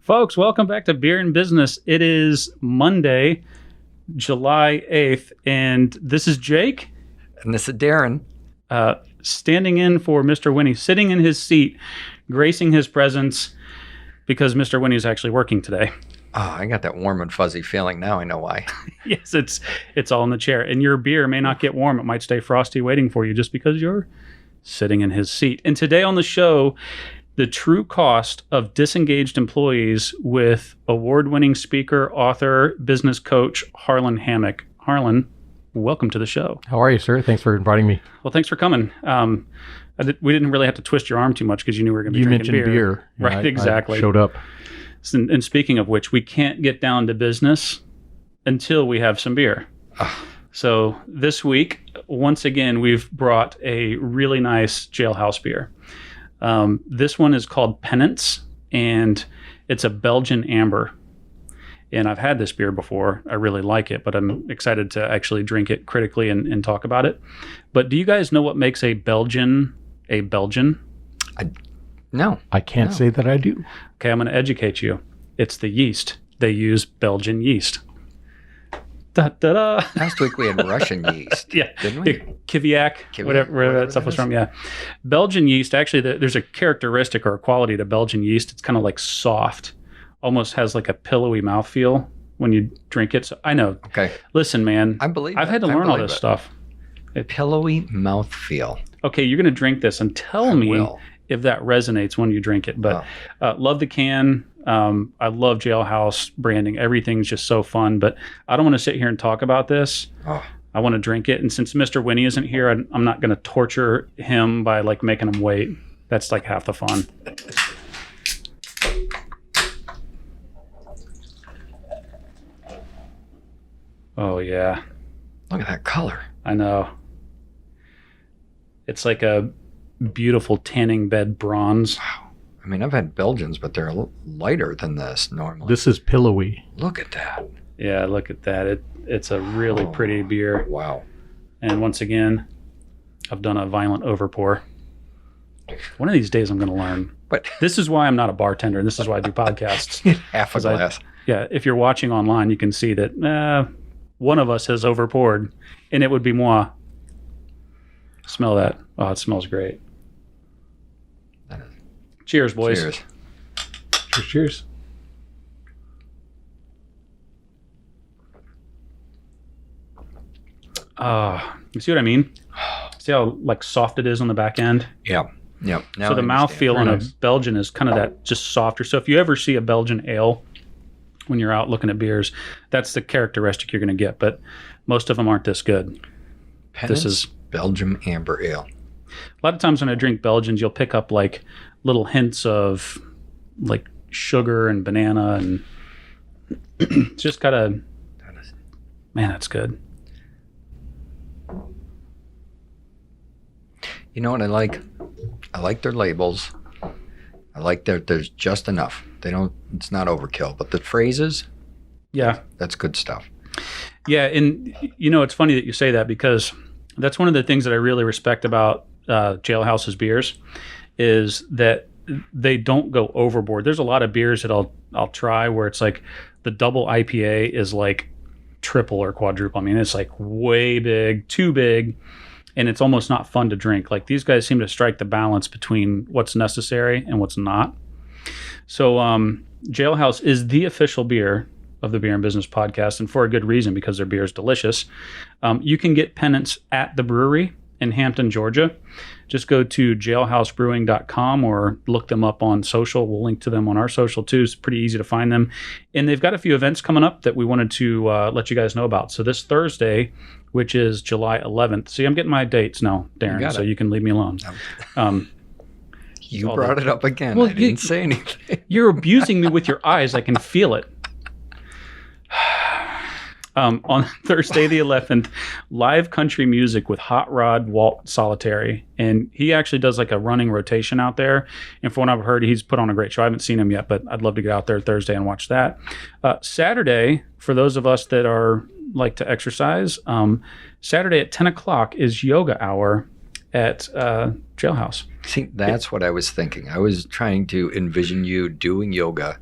Folks, welcome back to Beer and Business. It is Monday, July 8th, and this is Jake. And this is Darren. Standing in for Mr. Winnie, sitting in his seat, gracing his presence, because Mr. Winnie is actually working today. Oh, I got that warm and fuzzy feeling. Now I know why. Yes, it's all in the chair. And your beer may not get warm. It might stay frosty waiting for you just because you're sitting in his seat. And today on the show, the true cost of disengaged employees with award-winning speaker, author, business coach, Harlan Hammack. Harlan, welcome to the show. How are you, sir? Thanks for inviting me. Well, thanks for coming. We didn't really have to twist your arm too much because you knew we were going to be drinking beer. You mentioned beer. Right, exactly. I showed up. And speaking of which, we can't get down to business until we have some beer. So this week, once again, we've brought a really nice jailhouse beer. This one is called Penance, and it's a Belgian amber. And I've had this beer before. I really like it, but I'm excited to actually drink it critically and talk about it. But do you guys know what makes a Belgian a Belgian? No. I can't say that I do. Okay, I'm going to educate you. It's the yeast. They use Belgian yeast. Da-da-da. Last week we had Russian yeast, Yeah, didn't we? Kiviak, whatever that stuff was from. Yeah, Belgian yeast. Actually, there's a characteristic or a quality to Belgian yeast. It's kind of like soft, almost has like a pillowy mouthfeel when you drink it. So I know. Okay. Listen, man, I believe I've had to learn all this stuff. Pillowy mouthfeel. Okay, you're going to drink this and tell me if that resonates when you drink it. But love the can. I love Jailhouse branding. Everything's just so fun. But I don't want to sit here and talk about this. I want to drink it. And since Mr. Winnie isn't here, I'm not going to torture him by like making him wait. That's like half the fun. Oh, yeah. Look at that color. I know. It's like a beautiful tanning bed bronze. Wow. I mean, I've had Belgians, but they're a little lighter than this normally. This is pillowy. Look at that. Yeah, look at that. It's a really pretty beer. Wow. And once again, I've done a violent overpour. One of these days I'm going to learn. But this is why I'm not a bartender. This is why I do podcasts. Half a glass. If you're watching online, you can see that one of us has overpoured, and it would be moi. Smell that. Oh, it smells great. Cheers, boys. Cheers. Cheers. You see what I mean? See how like soft it is on the back end? Yeah. Yep. So the mouthfeel on a Belgian is kind of that just softer. So if you ever see a Belgian ale when you're out looking at beers, that's the characteristic you're going to get. But most of them aren't this good. Penance This is Belgium Amber Ale. a lot of times when I drink Belgians, you'll pick up like little hints of like sugar and banana, and it's just got a, man, that's good. You know what I like? I like their labels. I like there's just enough. It's not overkill, but the phrases, Yeah. that's good stuff. Yeah. And you know, it's funny that you say that because that's one of the things that I really respect about Jailhouse's beers is that they don't go overboard. There's a lot of beers that I'll try where it's like the double IPA is like triple or quadruple. I mean, it's like way big, too big, and it's almost not fun to drink. Like these guys seem to strike the balance between what's necessary and what's not. So Jailhouse is the official beer of the Beer and Business podcast, and for a good reason, because their beer is delicious. You can get Penance at the brewery in Hampton, Georgia. Just go to jailhousebrewing.com or look them up on social. We'll link to them on our social too. It's pretty easy to find them. And they've got a few events coming up that we wanted to let you guys know about. So this Thursday, which is July 11th. See, I'm getting my dates now, Darren, so you can leave me alone. You brought it up again. Well, I didn't say anything. You're abusing me with your eyes. I can feel it. On Thursday the 11th, live country music with Hot Rod Walt Solitary. And he actually does like a running rotation out there. And from what I've heard, he's put on a great show. I haven't seen him yet, but I'd love to get out there Thursday and watch that. Saturday, for those of us that are like to exercise, Saturday at 10 o'clock is yoga hour at Jailhouse. See, that's what I was thinking. I was trying to envision you doing yoga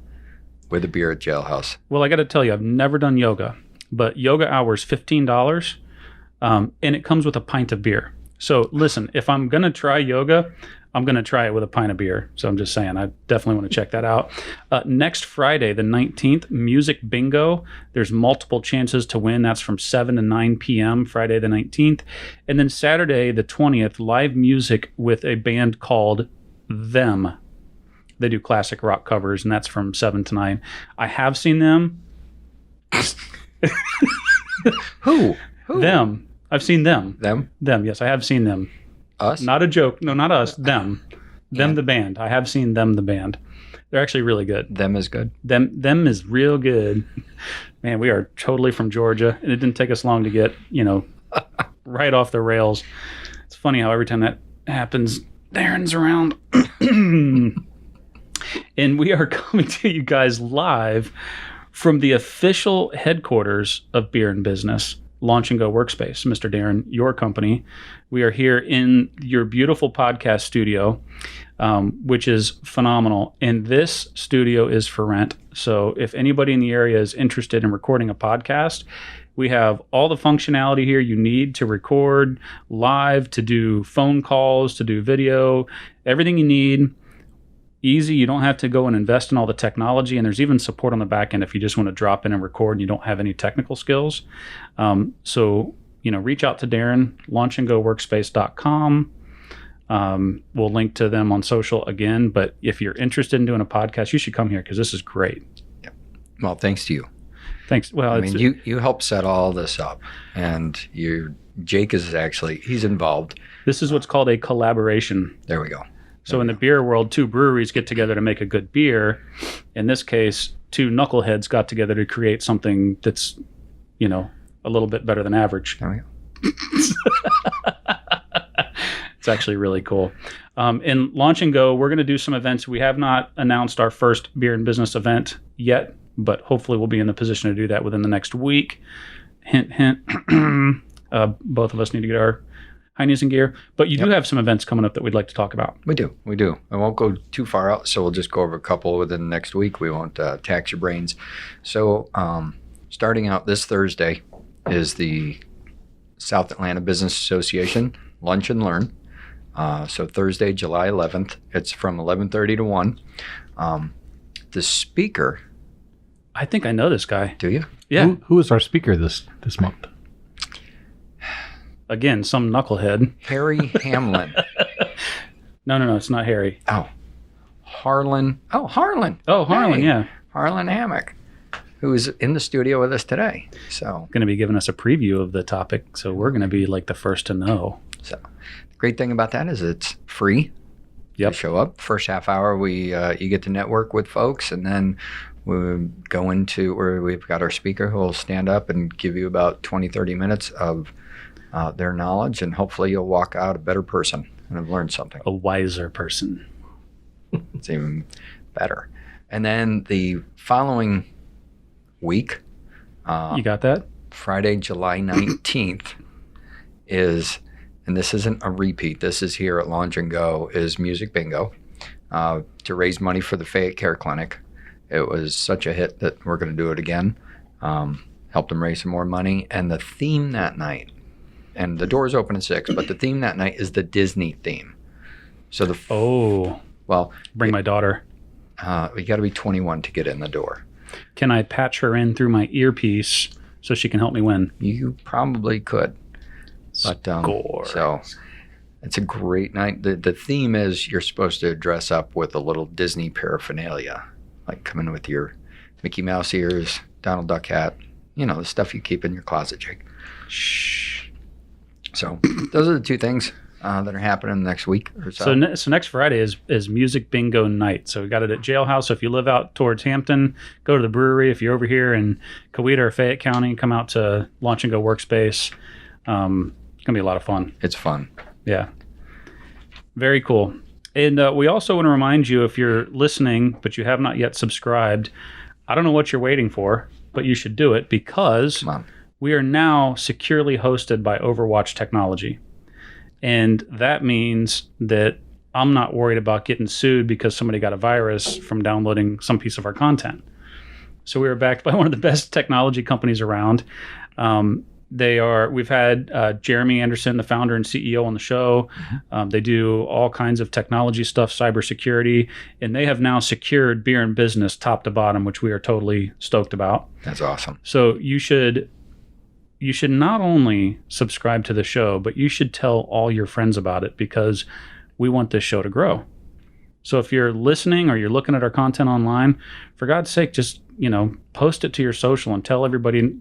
with a beer at Jailhouse? Well, I got to tell you, I've never done yoga, but yoga hours $15, and it comes with a pint of beer. So listen, if I'm gonna try yoga, I'm going to try it with a pint of beer. So I'm just saying, I definitely want to check that out. Next Friday, the 19th, Music Bingo. There's multiple chances to win. That's from 7 to 9 p.m., Friday the 19th. And then Saturday, the 20th, live music with a band called Them. They do classic rock covers, and that's from 7 to 9. I have seen them. Who? Them. I've seen them. Them? Them, yes, I have seen them. Us? Not a joke. No, not us. Them. Them, the band. I have seen Them, the band. They're actually really good. Them is good. Them is real good. Man, we are totally from Georgia, and it didn't take us long to get, right off the rails. It's funny how every time that happens, Darren's around. And we are coming to you guys live from the official headquarters of Beer and Business, Launch and Go Workspace. Mr. Darren, your company. We are here in your beautiful podcast studio, which is phenomenal. And this studio is for rent. So if anybody in the area is interested in recording a podcast, we have all the functionality here you need to record live, to do phone calls, to do video, everything you need. Easy. You don't have to go and invest in all the technology, and there's even support on the back end if you just want to drop in and record and you don't have any technical skills. So reach out to Darren, launchandgoworkspace.com. We'll link to them on social again, but if you're interested in doing a podcast, you should come here because this is great. Yep. Well, thanks to you. Thanks. Well, you helped set all this up, and Jake is he's involved. This is what's called a collaboration. There we go. So in the beer world, two breweries get together to make a good beer. In this case, two knuckleheads got together to create something that's, a little bit better than average. There we go. It's actually really cool. In Launch and Go, we're going to do some events. We have not announced our first Beer and Business event yet, but hopefully we'll be in the position to do that within the next week. Hint, hint. Both of us need to get our Heinies in gear, but you do have some events coming up that we'd like to talk about. We do. I won't go too far out, so we'll just go over a couple within the next week. We won't tax your brains. So starting out this Thursday is the South Atlanta Business Association Lunch and Learn. So Thursday, July 11th, it's from 11:30 to 1. The speaker. I think I know this guy. Do you? Yeah. Who is our speaker this month? Again, some knucklehead. Harry Hamlin. No, it's not Harry. Oh, Harlan. Oh, Harlan. Oh, Harlan, Hey, yeah. Harlan Hammack, who is in the studio with us today. So, Going to be giving us a preview of the topic, so we're going to be like the first to know. the great thing about that is it's free. Yep. You show up. First half hour, you get to network with folks, and then we go into where we've got our speaker who will stand up and give you about 20, 30 minutes of their knowledge, and hopefully you'll walk out a better person and have learned something. A wiser person. It's even better. And then the following week, You got that? Friday, July 19th, is, and this isn't a repeat, this is here at Launch and Go, is Music Bingo to raise money for the Fayette Care Clinic. It was such a hit that we're going to do it again. Help them raise some more money. And the theme that night, and the doors open at 6, but the theme that night is the Disney theme. So Bring my daughter. You got to be 21 to get in the door. Can I patch her in through my earpiece so she can help me win? You probably could. But Score. so it's a great night. The theme is you're supposed to dress up with a little Disney paraphernalia, like come in with your Mickey Mouse ears, Donald Duck hat, the stuff you keep in your closet, Jake. Shh. So those are the two things that are happening next week or so. So next Friday is Music Bingo night. So we got it at Jailhouse. So if you live out towards Hampton, go to the brewery. If you're over here in Coweta or Fayette County, come out to Launch and Go Workspace. It's going to be a lot of fun. It's fun. Yeah. Very cool. And we also want to remind you, if you're listening, but you have not yet subscribed, I don't know what you're waiting for, but you should do it because Come on. we are now securely hosted by Overwatch Technology. And that means that I'm not worried about getting sued because somebody got a virus from downloading some piece of our content. So we were backed by one of the best technology companies around. We've had Jeremy Anderson, the founder and CEO, on the show. They do all kinds of technology stuff, cybersecurity, and they have now secured Beer and Business top to bottom, which we are totally stoked about. That's awesome. So you should not only subscribe to the show, but you should tell all your friends about it, because we want this show to grow. So if you're listening or you're looking at our content online, for God's sake, just, post it to your social and tell everybody,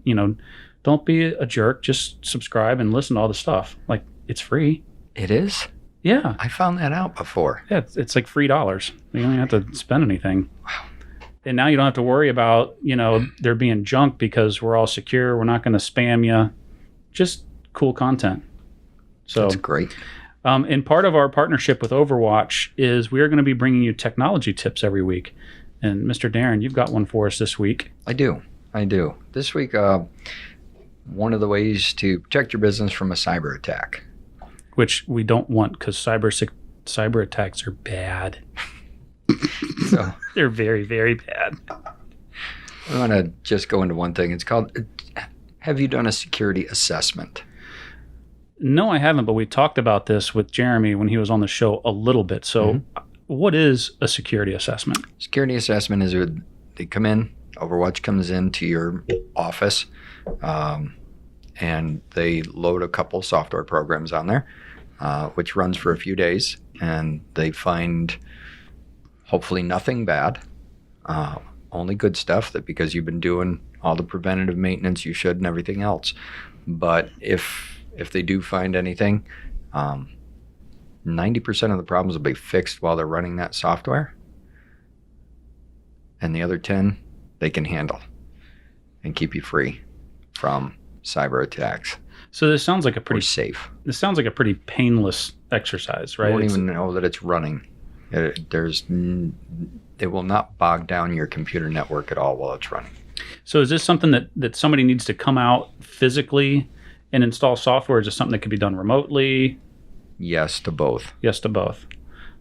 don't be a jerk. Just subscribe and listen to all the stuff. Like, it's free. It is? Yeah. I found that out before. Yeah, it's like $3. You don't even have to spend anything. Wow. And now you don't have to worry about, there being junk, because we're all secure. We're not going to spam you. Just cool content. So that's great. And part of our partnership with Overwatch is we are going to be bringing you technology tips every week. And Mr. Darren, you've got one for us this week. I do. This week, one of the ways to protect your business from a cyber attack. Which we don't want, because cyber attacks are bad. So they're very, very bad. I want to just go into one thing. It's called, have you done a security assessment? No, I haven't, but we talked about this with Jeremy when he was on the show a little bit. So what is a security assessment? Security assessment is they come in, Overwatch comes into your office, and they load a couple software programs on there, which runs for a few days, and they find hopefully nothing bad, only good stuff, that because you've been doing all the preventative maintenance you should and everything else. But if they do find anything, 90% of the problems will be fixed while they're running that software, and the other 10 they can handle and keep you free from cyber attacks. So this sounds like a pretty safe. This sounds like a pretty painless exercise, right? You won't even know that it's running. It will not bog down your computer network at all while it's running. So is this something that somebody needs to come out physically and install software? Is it something that can be done remotely? Yes to both. Yes to both.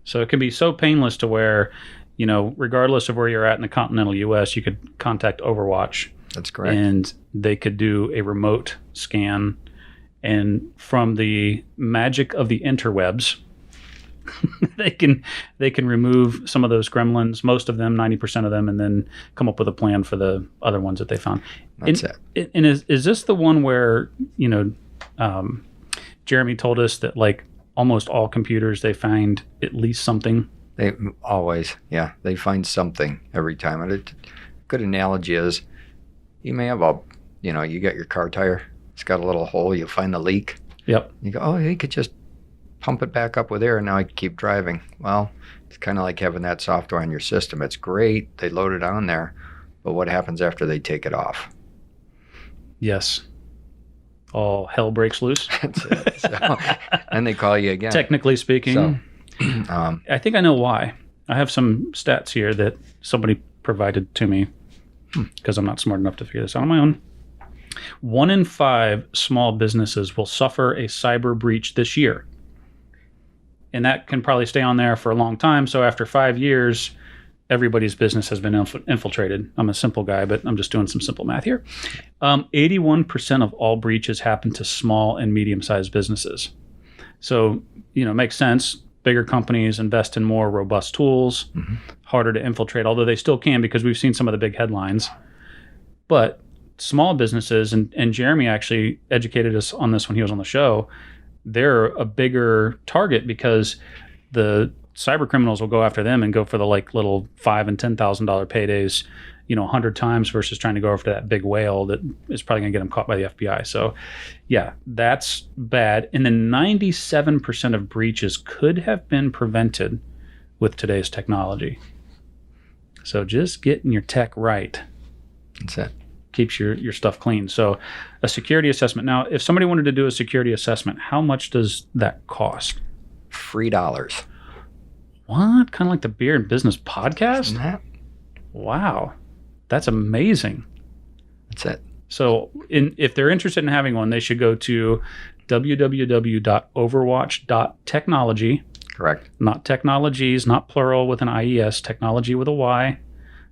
So it can be so painless to where, regardless of where you're at in the continental U.S., you could contact Overwatch. That's correct. And they could do a remote scan. And from the magic of the interwebs, they can remove some of those gremlins, most of them, 90% of them, and then come up with a plan for the other ones that they found. That's it. And is this the one where, Jeremy told us that like almost all computers, they find at least something? They always, yeah, they find something every time. And a good analogy is, you may have you got your car tire, it's got a little hole, you find the leak. Yep. You go, oh, you could just pump it back up with air and now I can keep driving. Well, it's kind of like having that software on your system. It's great, they load it on there, but what happens after they take it off? Yes. All hell breaks loose. That's it. So, and they call you again. Technically speaking. So, I think I know why. I have some stats here that somebody provided to me because I'm not smart enough to figure this out on my own. 1 in 5 small businesses will suffer a cyber breach this year. And that can probably stay on there for a long time. So after 5 years, everybody's business has been infiltrated. I'm a simple guy, but I'm just doing some simple math here. 81% of all breaches happen to small and medium-sized businesses. So, it makes sense. Bigger companies invest in more robust tools, harder to infiltrate, although they still can because we've seen some of the big headlines. But small businesses, and Jeremy actually educated us on this when he was on the show, they're a bigger target because the cyber criminals will go after them and go for the like little $5,000 and $10,000 paydays, 100 times versus trying to go after that big whale that is probably going to get them caught by the FBI. So yeah, that's bad. And then 97% of breaches could have been prevented with today's technology. So just getting your tech right. That's it. Keeps your stuff clean. So a security assessment. Now, if somebody wanted to do a security assessment, how much does that cost? $3. What? Kind of like the Beer and Business podcast? Isn't that? Wow. That's amazing. That's it. So if they're interested in having one, they should go to www.overwatch.technology. Correct. Not technologies, not plural with an IES, technology with a Y.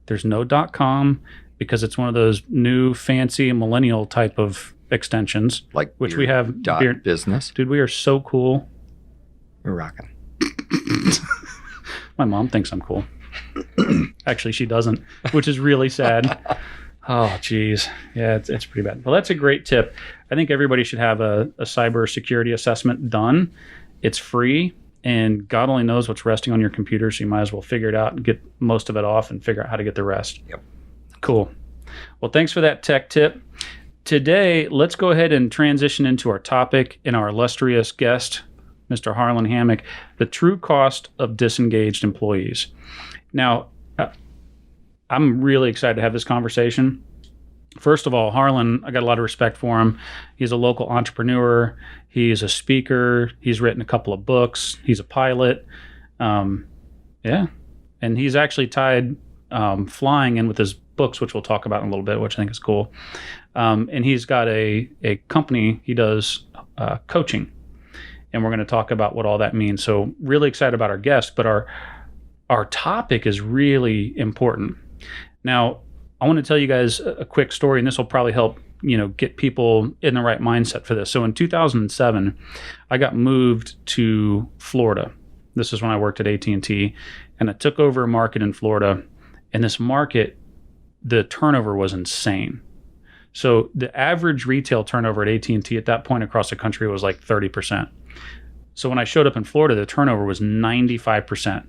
There's no .com. because it's one of those new fancy millennial type of extensions, Like which we have business. Dude, we are so cool. We're rocking. My mom thinks I'm cool. Actually, she doesn't, which is really sad. Oh, geez. Yeah, it's pretty bad. Well, that's a great tip. I think everybody should have a cyber security assessment done. It's free, and God only knows what's resting on your computer, so you might as well figure it out and get most of it off and figure out how to get the rest. Yep. Cool. Well, thanks for that tech tip. Today, let's go ahead and transition into our topic and our illustrious guest, Mr. Harlan Hammack, the true cost of disengaged employees. Now, I'm really excited to have this conversation. First of all, Harlan, I got a lot of respect for him. He's a local entrepreneur. He's a speaker. He's written a couple of books. He's a pilot. Yeah. And he's actually tied flying in with his books, which we'll talk about in a little bit, which I think is cool. And he's got a company. He does coaching. And we're going to talk about what all that means. So really excited about our guest, but our topic is really important. Now, I want to tell you guys a quick story, and this will probably help, get people in the right mindset for this. So in 2007, I got moved to Florida. This is when I worked at AT&T, and I took over a market in Florida. And this market, the turnover was insane. So the average retail turnover at AT&T at that point across the country was like 30%. So when I showed up in Florida, the turnover was 95%.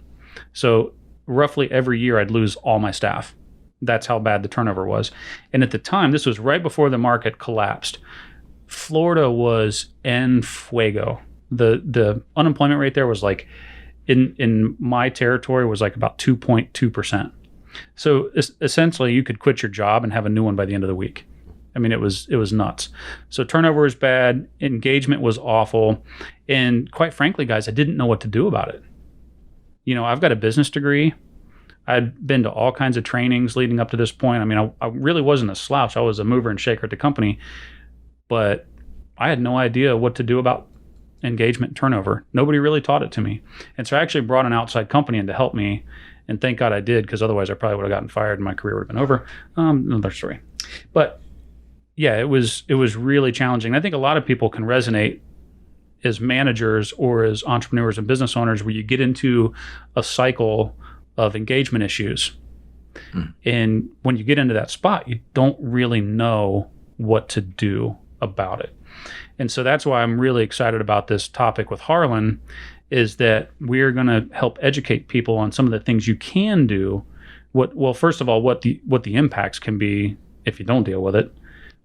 So roughly every year I'd lose all my staff. That's how bad the turnover was. And at the time, this was right before the market collapsed. Florida was en fuego. The unemployment rate there was like, in my territory, was like about 2.2%. So essentially you could quit your job and have a new one by the end of the week. I mean, it was nuts. So turnover was bad. Engagement was awful. And quite frankly, guys, I didn't know what to do about it. I've got a business degree. I'd been to all kinds of trainings leading up to this point. I mean, I really wasn't a slouch. I was a mover and shaker at the company, but I had no idea what to do about engagement and turnover. Nobody really taught it to me. And so I actually brought an outside company in to help me. And thank God I did, because otherwise I probably would have gotten fired and my career would have been over. Another story. But yeah, it was really challenging. I think a lot of people can resonate as managers or as entrepreneurs and business owners where you get into a cycle of engagement issues. And when you get into that spot, you don't really know what to do about it. And so that's why I'm really excited about this topic with Harlan, is that we're going to help educate people on some of the things you can do. First of all, what the impacts can be if you don't deal with it,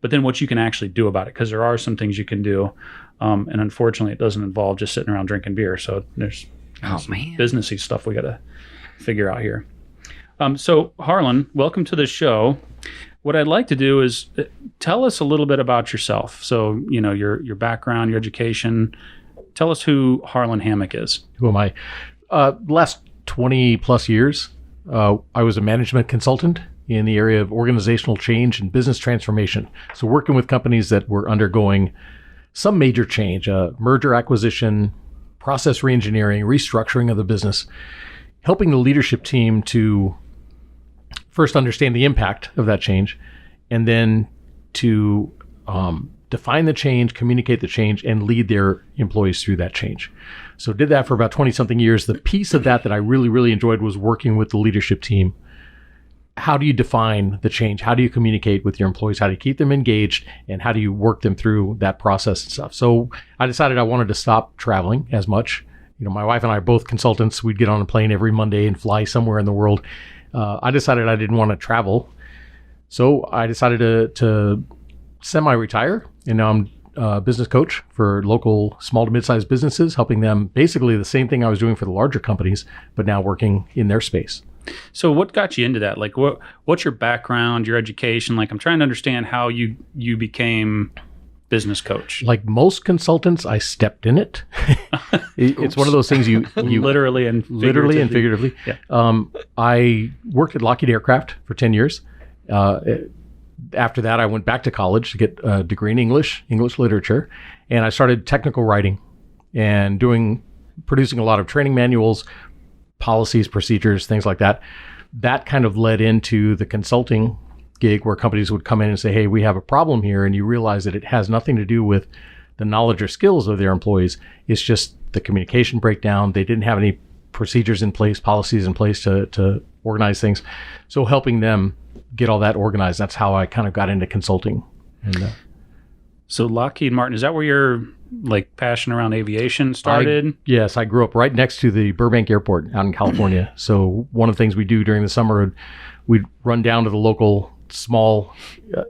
but then what you can actually do about it, because there are some things you can do. And unfortunately, it doesn't involve just sitting around drinking beer. So there's businessy stuff we got to figure out here. So Harlan, welcome to the show. What I'd like to do is tell us a little bit about yourself. So, your background, your education. Tell us who Harlan Hammack is. Who am I? Last 20 plus years, I was a management consultant in the area of organizational change and business transformation. So working with companies that were undergoing some major change, merger acquisition, process reengineering, restructuring of the business, helping the leadership team to first understand the impact of that change, and then to define the change, communicate the change, and lead their employees through that change. So did that for about 20 something years. The piece of that I really, really enjoyed was working with the leadership team. How do you define the change? How do you communicate with your employees? How do you keep them engaged? And how do you work them through that process and stuff? So I decided I wanted to stop traveling as much. My wife and I are both consultants. We'd get on a plane every Monday and fly somewhere in the world. I decided I didn't want to travel. So I decided to semi-retire. And now I'm a business coach for local small to mid-sized businesses, helping them basically the same thing I was doing for the larger companies, but now working in their space. So what got you into that? Like, what's your background, your education? Like, I'm trying to understand how you became business coach. Like most consultants, I stepped in it. It's one of those things you literally and figuratively. Yeah. I worked at Lockheed Aircraft for 10 years. After that, I went back to college to get a degree in English literature, and I started technical writing and producing a lot of training manuals, policies, procedures, things like that. That kind of led into the consulting gig where companies would come in and say, hey, we have a problem here. And you realize that it has nothing to do with the knowledge or skills of their employees. It's just the communication breakdown. They didn't have any procedures in place, policies in place to organize things. So helping them get all that organized, that's how I kind of got into consulting. And So Lockheed Martin, is that where your like passion around aviation started? Yes, I grew up right next to the Burbank Airport out in California. So one of the things we do during the summer, we'd run down to the local small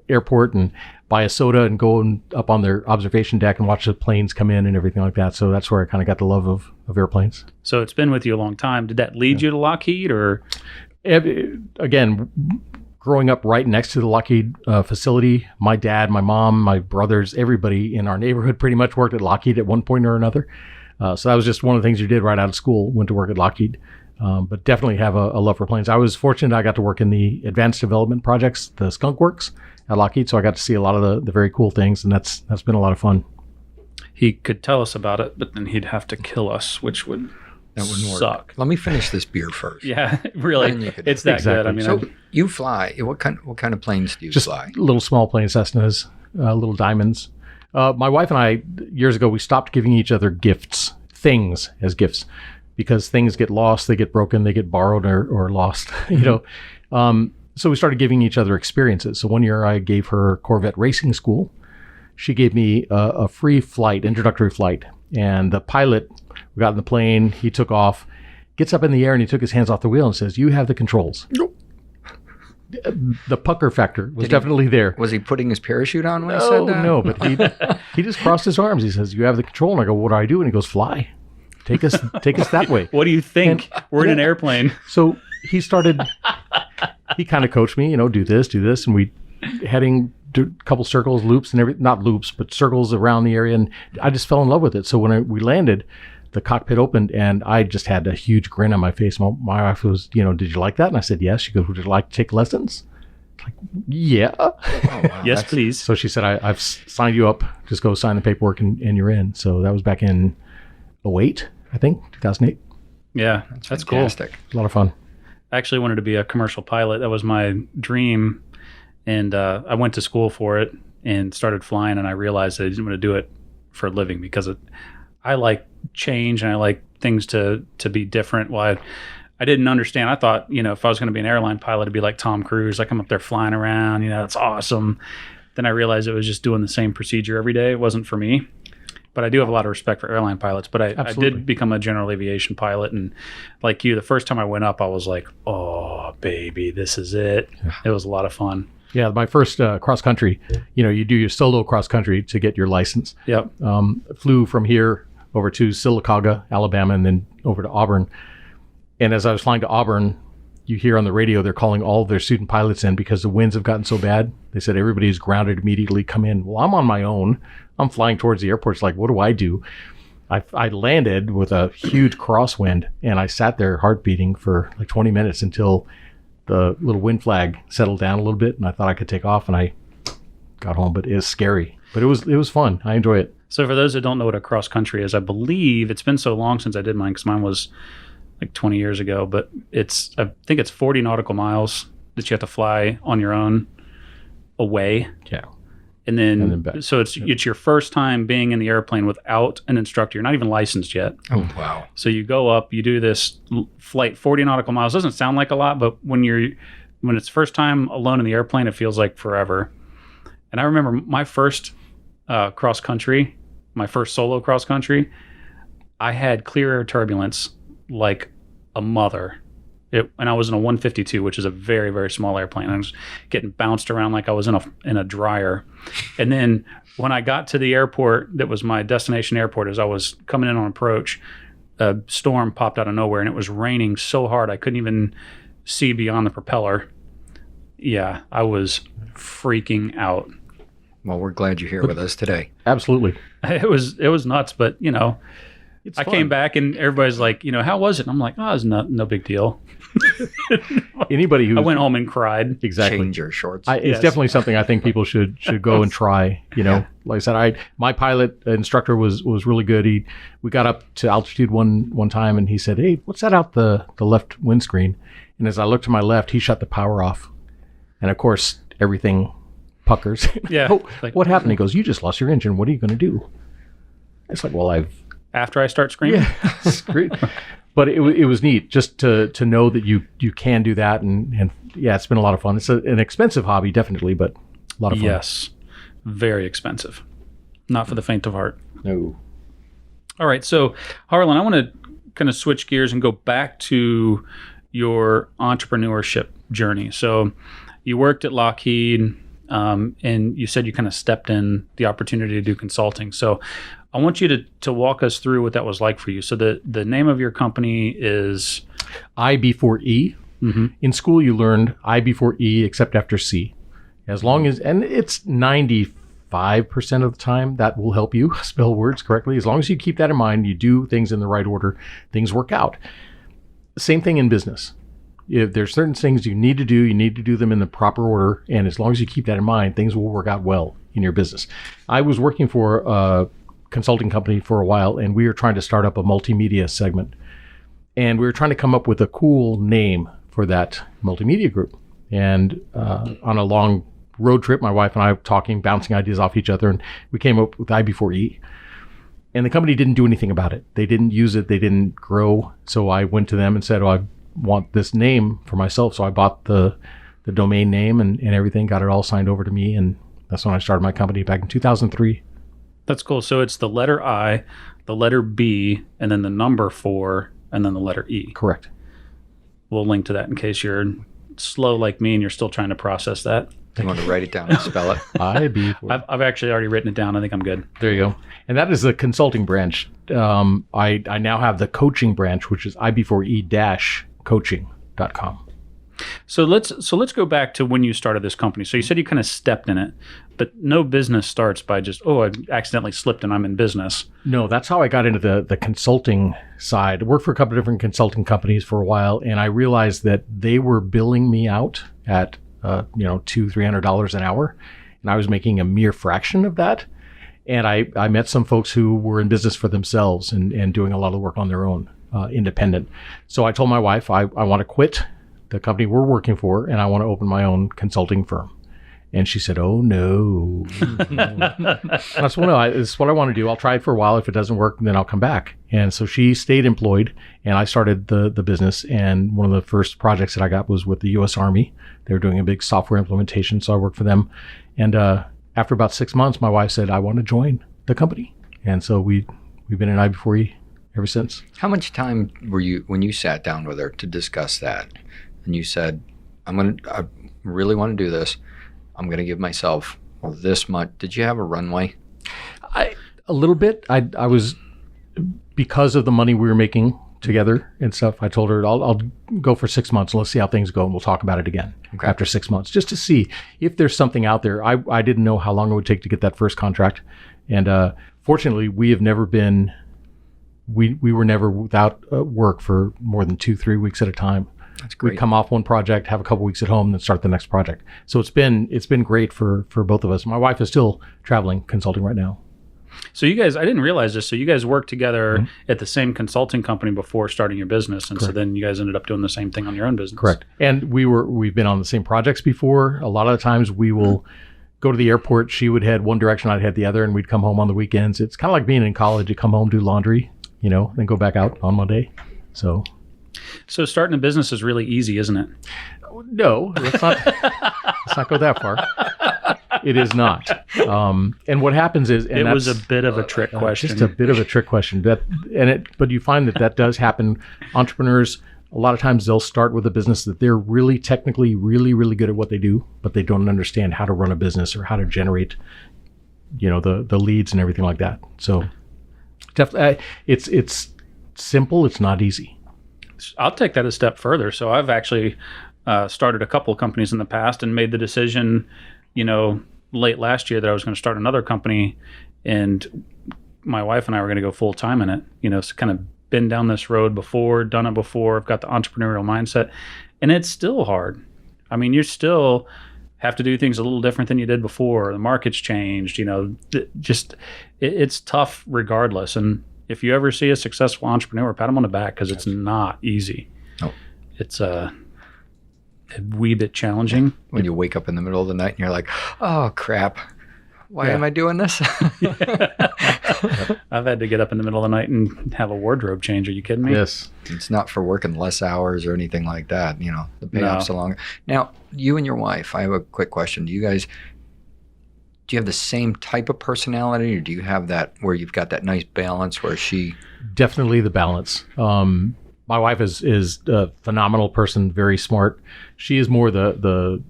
airport and buy a soda and go up on their observation deck and watch the planes come in and everything like that. So that's where I kind of got the love of airplanes. So it's been with you a long time. Did that lead you to Lockheed, or? Again, growing up right next to the Lockheed facility, my dad, my mom, my brothers, everybody in our neighborhood pretty much worked at Lockheed at one point or another. So that was just one of the things you did right out of school, went to work at Lockheed. But definitely have a love for planes. I was fortunate I got to work in the advanced development projects, the Skunk Works at Lockheed. So I got to see a lot of the very cool things, and that's been a lot of fun. He could tell us about it, but then he'd have to kill us, which would suck. Work. Let me finish this beer first. Yeah, really. It's that good. I mean, so you fly. What kind of planes do you fly? Just little small plane Cessnas, little Diamonds. My wife and I, years ago, we stopped giving each other things as gifts, because things get lost, they get broken, they get borrowed or lost, So we started giving each other experiences. So one year I gave her Corvette racing school. She gave me a free flight, introductory flight. And the pilot, we got in the plane, he took off, gets up in the air and he took his hands off the wheel and says, you have the controls. Nope. The pucker factor was definitely there. Was he putting his parachute on when he said that? No, but he just crossed his arms. He says, you have the control. And I go, what do I do? And he goes, fly. Take us that way. What do you think? We're in an airplane. So he kind of coached me, do this. And we heading to a couple circles, loops and everything, not loops, but circles around the area. And I just fell in love with it. So when we landed, the cockpit opened and I just had a huge grin on my face. My wife was, did you like that? And I said, yes. She goes, would you like to take lessons? Like, yeah. Oh, wow. Yes, please. So she said, I've signed you up. Just go sign the paperwork and you're in. So that was back in 2008, I think, 2008. Yeah, that's cool. It was a lot of fun. I actually wanted to be a commercial pilot. That was my dream. And I went to school for it and started flying. And I realized that I didn't want to do it for a living because I like change and I like things to be different. Well, I didn't understand. I thought, if I was going to be an airline pilot, it'd be like Tom Cruise. Like I'm up there flying around, it's awesome. Then I realized it was just doing the same procedure every day. It wasn't for me. But I do have a lot of respect for airline pilots. But I did become a general aviation pilot. And like you, the first time I went up, I was like, oh, baby, this is it. It was a lot of fun. Yeah, my first cross country, you do your solo cross country to get your license. Yep. Flew from here over to Sylacauga, Alabama, and then over to Auburn. And as I was flying to Auburn, you hear on the radio they're calling all of their student pilots in because the winds have gotten so bad. They said everybody's grounded immediately, come in. Well, I'm on my own. I'm flying towards the airport. It's like, what do I do? I landed with a huge crosswind, and I sat there heart beating for like 20 minutes until the little wind flag settled down a little bit, and I thought I could take off, and I got home. But it was scary. But it was fun. I enjoy it. So for those that don't know what a cross country is, I believe it's been so long since I did mine because mine was like 20 years ago. But I think it's 40 nautical miles that you have to fly on your own away. Yeah. And then back. So it's your first time being in the airplane without an instructor. You're not even licensed yet. Oh, wow. So you go up, you do this flight 40 nautical miles. Doesn't sound like a lot, but when it's first time alone in the airplane, it feels like forever. And I remember my first cross country, my first solo cross country, I had clear air turbulence like a mother. And I was in a 152, which is a very, very small airplane. I was getting bounced around like I was in a dryer. And then when I got to the airport, that was my destination airport, as I was coming in on approach, a storm popped out of nowhere, and it was raining so hard I couldn't even see beyond the propeller. Yeah, I was freaking out. Well, we're glad you're here with us today. Absolutely. It was nuts, but it's I fun. came back and everybody's like, how was it? And I'm like, it's no big deal. Anybody who I went home and cried. Exactly. Change your shorts. It's definitely something I think people should go and try. Like I said, my pilot instructor was really good. We got up to altitude one time and he said, "Hey, what's that out the left windscreen?" And as I looked to my left, he shut the power off. And of course, everything puckers. Yeah. Oh, Like, what happened? He goes, you just lost your engine. What are you going to do? It's like, well, after I start screaming? yeah, it's great. But it was neat just to know that you can do that. And yeah, it's been a lot of fun. It's an expensive hobby, definitely, but a lot of fun. Yes. Very expensive. Not for the faint of heart. No. All right. So, Harlan, I want to kind of switch gears and go back to your entrepreneurship journey. So, you worked at Lockheed, and you said you kind of stepped in the opportunity to do consulting. So, I want you to walk us through what that was like for you. So, the name of your company is I before E. Mm-hmm. In school, you learned I before E except after C. As long as, and it's 95% of the time that will help you spell words correctly. As long as you keep that in mind, you do things in the right order, things work out. Same thing in business. If there's certain things you need to do them in the proper order. And as long as you keep that in mind, things will work out well in your business. I was working for a consulting company for a while, and we were trying to start up a multimedia segment. And we were trying to come up with a cool name for that multimedia group. And on a long road trip, my wife and I were talking, bouncing ideas off each other, and we came up with I before E. And the company didn't do anything about it. They didn't use it. They didn't grow. So I went to them and said, I want this name for myself. So I bought the domain name and everything, got it all signed over to me. And that's when I started my company back in 2003. That's cool. So it's the letter I, the letter B, and then the number 4, and then the letter E. Correct. We'll link to that in case you're slow like me and you're still trying to process that. You want to write it down and spell it? I've actually already written it down. I think I'm good. There you go. And that is the consulting branch. I now have the coaching branch, which is IB4E-coaching.com. So let's go back to when you started this company. So you said you kind of stepped in it, but no business starts by just, I accidentally slipped and I'm in business. No, that's how I got into the consulting side. I worked for a couple of different consulting companies for a while, and I realized that they were billing me out at $200-300 an hour, and I was making a mere fraction of that. And I met some folks who were in business for themselves and doing a lot of the work on their own, independent. So I told my wife, I want to quit the company we're working for, and I want to open my own consulting firm. And she said, oh, no. And I said, well, no, this is what I want to do. I'll try it for a while. If it doesn't work, then I'll come back. And so she stayed employed, and I started the business. And one of the first projects that I got was with the U.S. Army. They were doing a big software implementation, so I worked for them. And after about 6 months, my wife said, I want to join the company. And so we've been in I-B4E ever since. How much time were you, when you sat down with her to discuss that, and you said, I really want to do this. I'm going to give myself this much. Did you have a runway? A little bit. I was, because of the money we were making together and stuff, I told her, I'll go for 6 months and let's see how things go, and we'll talk about it again after 6 months, just to see if there's something out there. I didn't know how long it would take to get that first contract. And fortunately, we have never been, we were never without work for more than 2-3 weeks at a time. That's great. We'd come off one project, have a couple weeks at home, then start the next project. So it's been great for both of us. My wife is still traveling consulting right now. So you guys, I didn't realize this. So you guys worked together at the same consulting company before starting your business, and Correct. so then you guys ended up doing the same thing on your own business. Correct. And we've been on the same projects before. A lot of the times we will go to the airport. She would head one direction, I'd head the other, and we'd come home on the weekends. It's kind of like being in college. You come home, do laundry, then go back out on Monday. So starting a business is really easy, isn't it? no, let's not go that far. It is not. And what happens is, and it was a bit of a trick question. Just a bit of a trick question. But you find that does happen. Entrepreneurs, a lot of times they'll start with a business that they're really technically really, really good at what they do, but they don't understand how to run a business or how to generate, the leads and everything like that. So definitely, it's simple. It's not easy. I'll take that a step further. So I've actually started a couple of companies in the past and made the decision, late last year that I was going to start another company, and my wife and I were going to go full time in it. So kind of been down this road before, done it before. I've got the entrepreneurial mindset, and it's still hard. I mean, you still have to do things a little different than you did before. The market's changed. It's tough regardless. And if you ever see a successful entrepreneur, pat them on the back, because it's not easy. No. It's a wee bit challenging. When you wake up in the middle of the night and you're like, oh, crap. Why am I doing this? I've had to get up in the middle of the night and have a wardrobe change. Are you kidding me? Yes. It's not for working less hours or anything like that. You know, the payoff's along. Now, you and your wife, I have a quick question. Do you have the same type of personality, or do you have that where you've got that nice balance where she... Definitely the balance. My wife is a phenomenal person, very smart. She is more the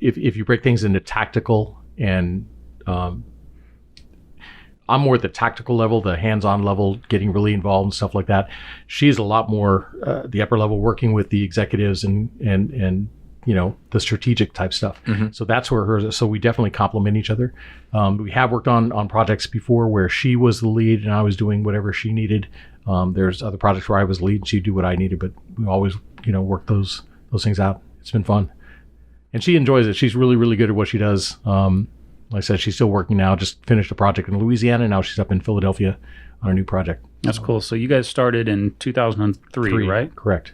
if you break things into tactical and I'm more at the tactical level, the hands-on level, getting really involved and stuff like that. She's a lot more the upper level, working with the executives and you know, the strategic type stuff. Mm-hmm. So that's where hers. So we definitely complement each other. We have worked on projects before where she was the lead and I was doing whatever she needed. There's other projects where I was lead and she'd do what I needed, but we always, you know, work those things out. It's been fun. And she enjoys it. She's really, really good at what she does. Like I said, she's still working now, just finished a project in Louisiana. Now she's up in Philadelphia on a new project. That's cool. So you guys started in 2003, right? Correct.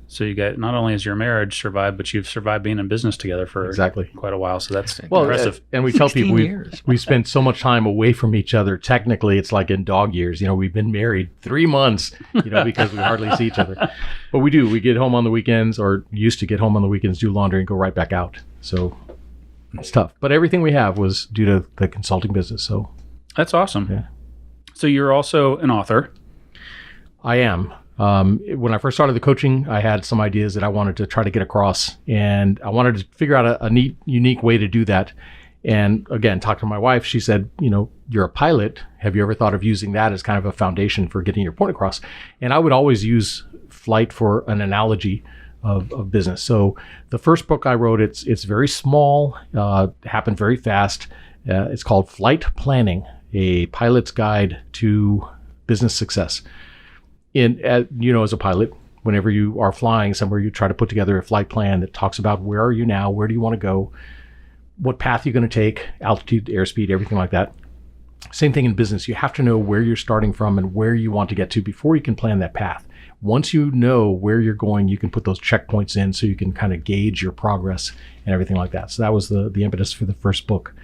So you got, not only has your marriage survived, but you've survived being in business together for quite a while. So that's impressive. And we tell people we spent so much time away from each other. Technically, it's like in dog years. You know, we've been married 3 months, you know, because we hardly see each other. But we do. We get home on the weekends, or used to get home on the weekends, do laundry, and go right back out. So it's tough. But everything we have was due to the consulting business. So that's awesome. Yeah. So you're also an author. I am. When I first started the coaching, I had some ideas that I wanted to try to get across, and I wanted to figure out a neat, unique way to do that. And again, talked to my wife. She said, you know, you're a pilot. Have you ever thought of using that as kind of a foundation for getting your point across? And I would always use flight for an analogy of business. So the first book I wrote, it's very small, happened very fast. It's called Flight Planning, a pilot's guide to business success. As a pilot, whenever you are flying somewhere, you try to put together a flight plan that talks about where are you now, where do you want to go, what path you're going to take, altitude, airspeed, everything like that. Same thing in business. You have to know where you're starting from and where you want to get to before you can plan that path. Once you know where you're going, you can put those checkpoints in so you can kind of gauge your progress and everything like that. So that was the impetus for the first book.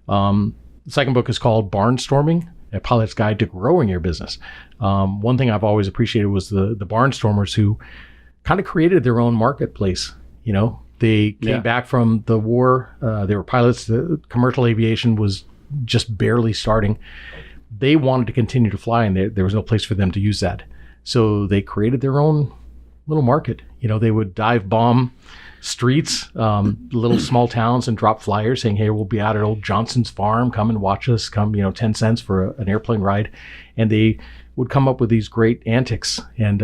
The second book is called Barnstorming, a pilot's guide to growing your business. One thing I've always appreciated was the barnstormers who kind of created their own marketplace. You know, they came back from the war. They were pilots. The commercial aviation was just barely starting. They wanted to continue to fly, and there was no place for them to use that. So they created their own little market. You know, they would dive bomb streets, little small towns, and drop flyers saying, hey, we'll be out at old Johnson's farm. Come and watch us. Come, 10 cents for an airplane ride. And they would come up with these great antics and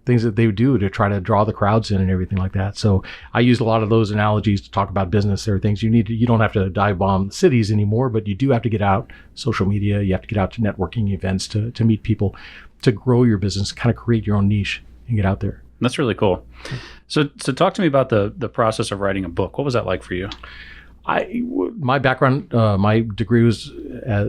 things that they would do to try to draw the crowds in and everything like that. So I used a lot of those analogies to talk about business. There are things you don't have to dive bomb cities anymore, but you do have to get out, social media. You have to get out to networking events to meet people, to grow your business, kind of create your own niche and get out there. That's really cool. So talk to me about the process of writing a book. What was that like for you? My background, my degree was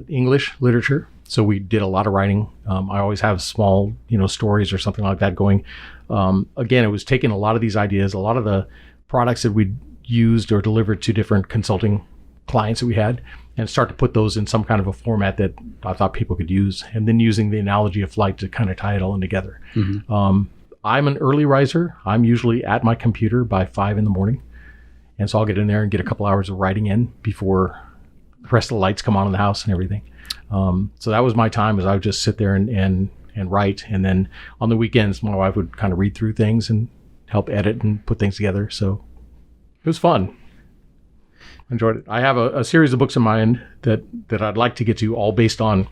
English literature. So we did a lot of writing. I always have small, stories or something like that going. Again, it was taking a lot of these ideas, a lot of the products that we'd used or delivered to different consulting clients that we had, and start to put those in some kind of a format that I thought people could use, and then using the analogy of flight to kind of tie it all in together. Mm-hmm. I'm an early riser. I'm usually at my computer by 5 a.m. And so I'll get in there and get a couple hours of writing in before the rest of the lights come on in the house and everything. So that was my time, is I would just sit there and write. And then on the weekends, my wife would kind of read through things and help edit and put things together. So it was fun. Enjoyed it. I have a series of books in mind that I'd like to get to, all based on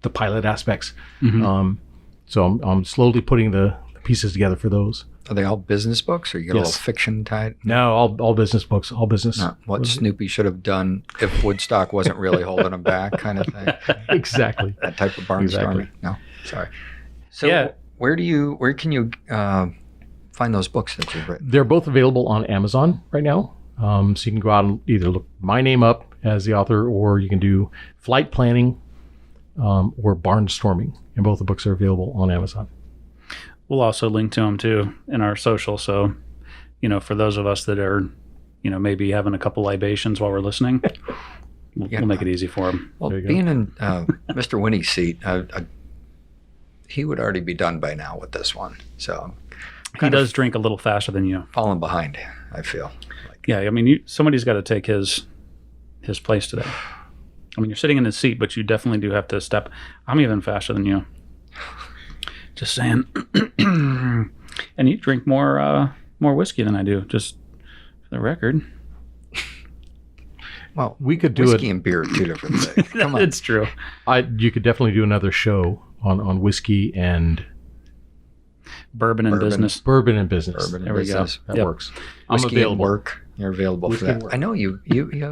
the pilot aspects. Mm-hmm. So I'm slowly putting the pieces together for those. Are they all business books, or you got a little fiction tied? No, all business books, all business. What Snoopy should have done if Woodstock wasn't really holding him back, kind of thing. Exactly. That type of barnstorming. Exactly. No, sorry. So yeah. Where can you find those books that you've written? They're both available on Amazon right now. So you can go out and either look my name up as the author, or you can do Flight Planning or Barnstorming, and both the books are available on Amazon. We'll also link to them too in our social. So for those of us that are, maybe having a couple libations while we're listening, we'll make it easy for them. Well, being in Mr. Winnie's seat, he would already be done by now with this one. So he does drink a little faster than you. Falling behind, I feel. Yeah, I mean, somebody's got to take his place today. I mean, you're sitting in his seat, but you definitely do have to step. I'm even faster than you. Just saying. And you drink more whiskey than I do, just for the record. Well, we could do whiskey and beer are two different things. Come on. It's true. You could definitely do another show on whiskey and bourbon and business. Bourbon and business. Bourbon There and we go. business. That works. Whiskey I'm available. and work. You're available Whiskey for and that. work. I know you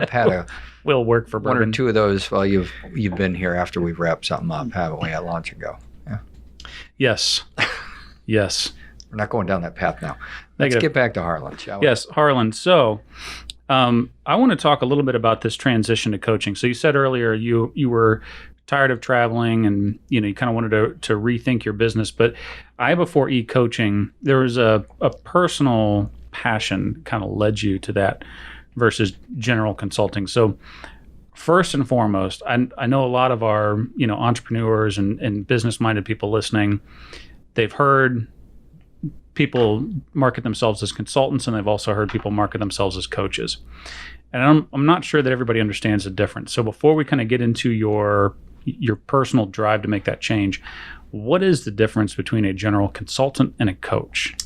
have had Will work for one bourbon. or two of those while you've been here after we've wrapped something up, haven't we, at Launch and Go? Yeah. Yes. Yes. We're not going down that path now. Let's Negative. get back to Harlan, shall we? Yes, Harlan. So I want to talk a little bit about this transition to coaching. So you said earlier you were tired of traveling and you kind of wanted to rethink your business. But before e-coaching, there was a personal passion kind of led you to that versus general consulting. So first and foremost, I know a lot of our entrepreneurs and business-minded people listening, they've heard people market themselves as consultants, and they've also heard people market themselves as coaches. And I'm not sure that everybody understands the difference. So before we kind of get into your personal drive to make that change, what is the difference between a general consultant and a coach?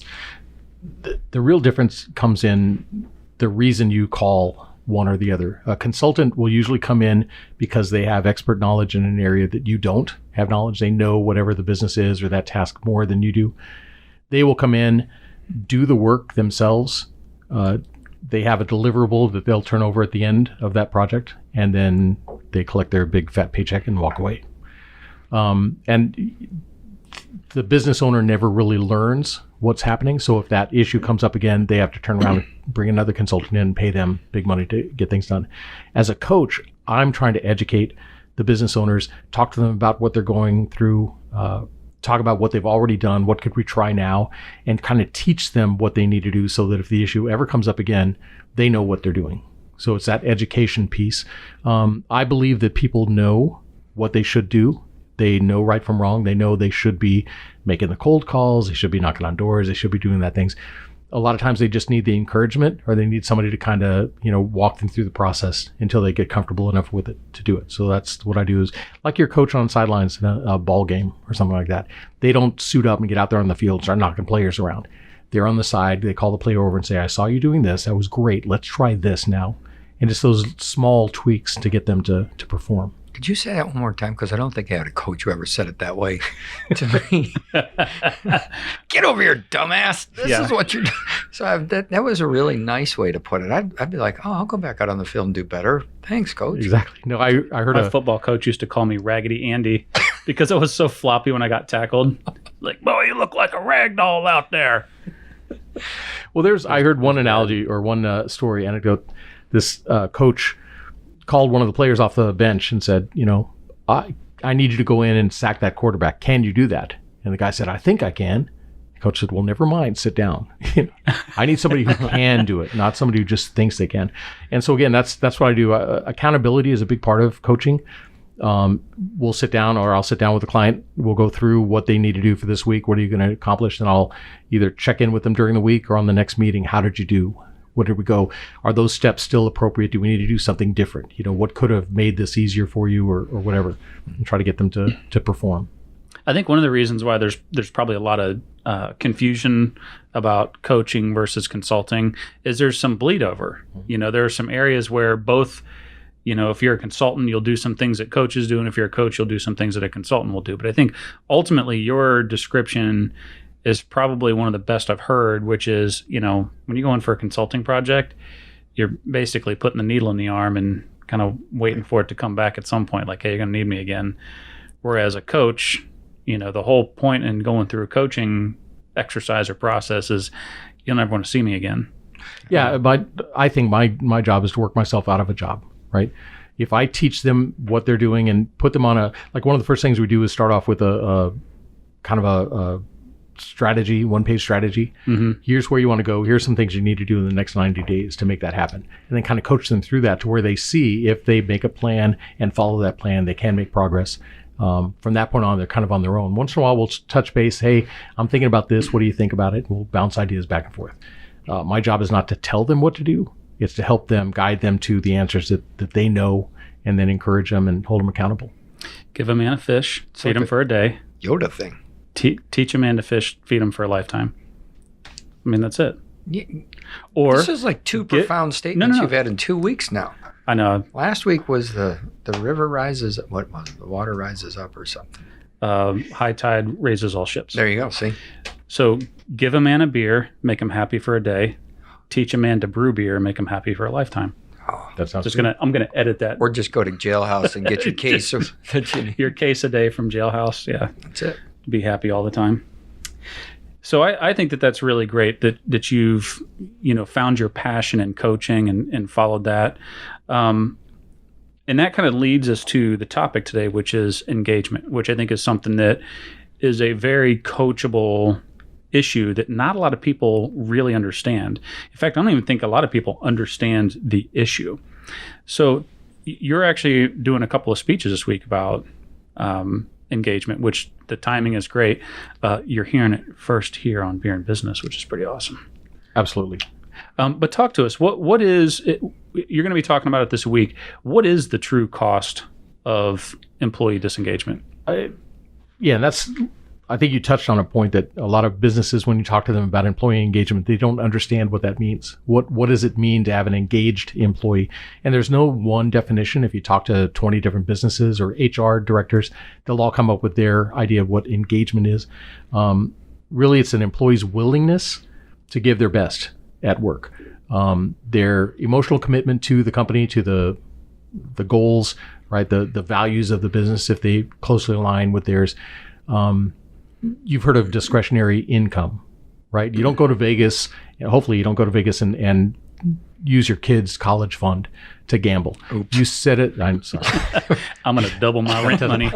The real difference comes in the reason you call one or the other. A consultant will usually come in because they have expert knowledge in an area that you don't have knowledge. They know whatever the business is or that task more than you do. They will come in, do the work themselves. They have a deliverable that they'll turn over at the end of that project, and then they collect their big fat paycheck and walk away. And the business owner never really learns what's happening. So if that issue comes up again, they have to turn around and bring another consultant in and pay them big money to get things done. As a coach, I'm trying to educate the business owners, talk to them about what they're going through, talk about what they've already done, what could we try now, and kind of teach them what they need to do so that if the issue ever comes up again, they know what they're doing. So it's that education piece. I believe that people know what they should do. They know right from wrong. They know they should be making the cold calls. They should be knocking on doors. They should be doing that things. A lot of times they just need the encouragement, or they need somebody to kind of, walk them through the process until they get comfortable enough with it to do it. So that's what I do, is like your coach on sidelines in a ball game or something like that. They don't suit up and get out there on the field and start knocking players around. They're on the side. They call the player over and say, I saw you doing this. That was great. Let's try this now. And it's those small tweaks to get them to perform. Could you say that one more time? Because I don't think I had a coach who ever said it that way to me. Get over here, dumbass. This is what you're doing. So that was a really nice way to put it. I'd be like, I'll go back out on the field and do better. Thanks, coach. Exactly. No, I heard My football coach used to call me Raggedy Andy because I was so floppy when I got tackled. Like, boy, you look like a rag doll out there. Well, I heard one analogy or one story anecdote. This coach called one of the players off the bench and said, I need you to go in and sack that quarterback. Can you do that? And the guy said, I think I can. The coach said, well, never mind. Sit down. I need somebody who can do it, not somebody who just thinks they can. And so again, that's what I do. Accountability is a big part of coaching. We'll sit down, or I'll sit down with the client. We'll go through what they need to do for this week. What are you going to accomplish? And I'll either check in with them during the week or on the next meeting. How did you do? Where did we go? Are those steps still appropriate? Do we need to do something different? What could have made this easier for you, or whatever, and try to get them to perform. I think one of the reasons why there's probably a lot of confusion about coaching versus consulting is there's some bleed over. There are some areas where both, if you're a consultant, you'll do some things that coaches do, and if you're a coach, you'll do some things that a consultant will do. But I think ultimately your description is probably one of the best I've heard, which is, when you go in for a consulting project, you're basically putting the needle in the arm and kind of waiting for it to come back at some point, like, hey, you're going to need me again. Whereas a coach, the whole point in going through a coaching exercise or process is you'll never want to see me again. Yeah, but I think my job is to work myself out of a job, right? If I teach them what they're doing and put them on one of the first things we do is start off with a kind of a strategy, one-page strategy. Here's where you want to go. Here's some things you need to do in the next 90 days to make that happen. And then kind of coach them through that to where they see if they make a plan and follow that plan, they can make progress. From that point on, they're kind of on their own. Once in a while, we'll touch base. Hey, I'm thinking about this. What do you think about it? We'll bounce ideas back and forth. My job is not to tell them what to do. It's to help them, guide them to the answers that they know, and then encourage them and hold them accountable. Give a man a fish, feed him for a day. Yoda thing. Teach a man to fish, feed him for a lifetime. I mean, that's it. Yeah. Or this is like two profound statements No. you've had in 2 weeks now. I know. Last week was the river rises. What was it? The water rises up or something. High tide raises all ships. There you go. See. So give a man a beer, make him happy for a day. Teach a man to brew beer, make him happy for a lifetime. Oh, That sounds I'm gonna edit that. or just go to jailhouse and get your case of that you need. Your case a day from jailhouse. Yeah. That's it. Be happy all the time. So I think that's really great that you've found your passion in coaching and followed that. And that kind of leads us to the topic today, which is engagement, which I think is something that is a very coachable issue that not a lot of people really understand. In fact, I don't even think a lot of people understand the issue. So you're actually doing a couple of speeches this week about engagement, which the timing is great. You're hearing it first here on Beer and Business, which is pretty awesome. Absolutely. But talk to us. What is it? You're going to be talking about it this week. What is the true cost of employee disengagement? I think you touched on a point that a lot of businesses, when you talk to them about employee engagement, they don't understand what that means. What does it mean to have an engaged employee? And there's no one definition. If you talk to 20 different businesses or HR directors, they'll all come up with their idea of what engagement is. Really, it's an employee's willingness to give their best at work. Their emotional commitment to the company, to the goals, right? The values of the business, if they closely align with theirs. You've heard of discretionary income, right? You don't go to Vegas, hopefully you don't go to Vegas and use your kid's college fund to gamble. Oops. You set it, I'm sorry. I'm going to double my rent money.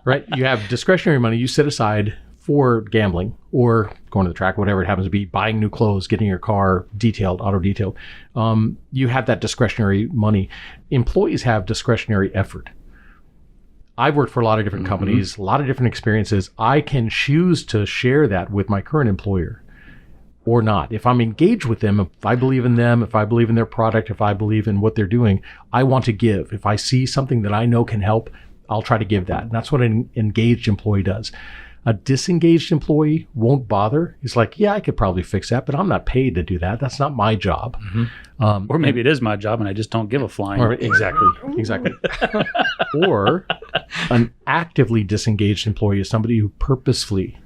Right? You have discretionary money you set aside for gambling or going to the track, whatever it happens to be, buying new clothes, getting your car detailed, auto detailed. You have that discretionary money. Employees have discretionary effort. I've worked for a lot of different companies, a lot of different experiences. I can choose to share that with my current employer or not. If I'm engaged with them, if I believe in them, if I believe in their product, if I believe in what they're doing, I want to give. If I see something that I know can help, I'll try to give that. And that's what an engaged employee does. A disengaged employee won't bother. He's like, yeah, I could probably fix that, but I'm not paid to do that. That's not my job. Or maybe it is my job and I just don't give a flying. Exactly. Or an actively disengaged employee is somebody who purposefully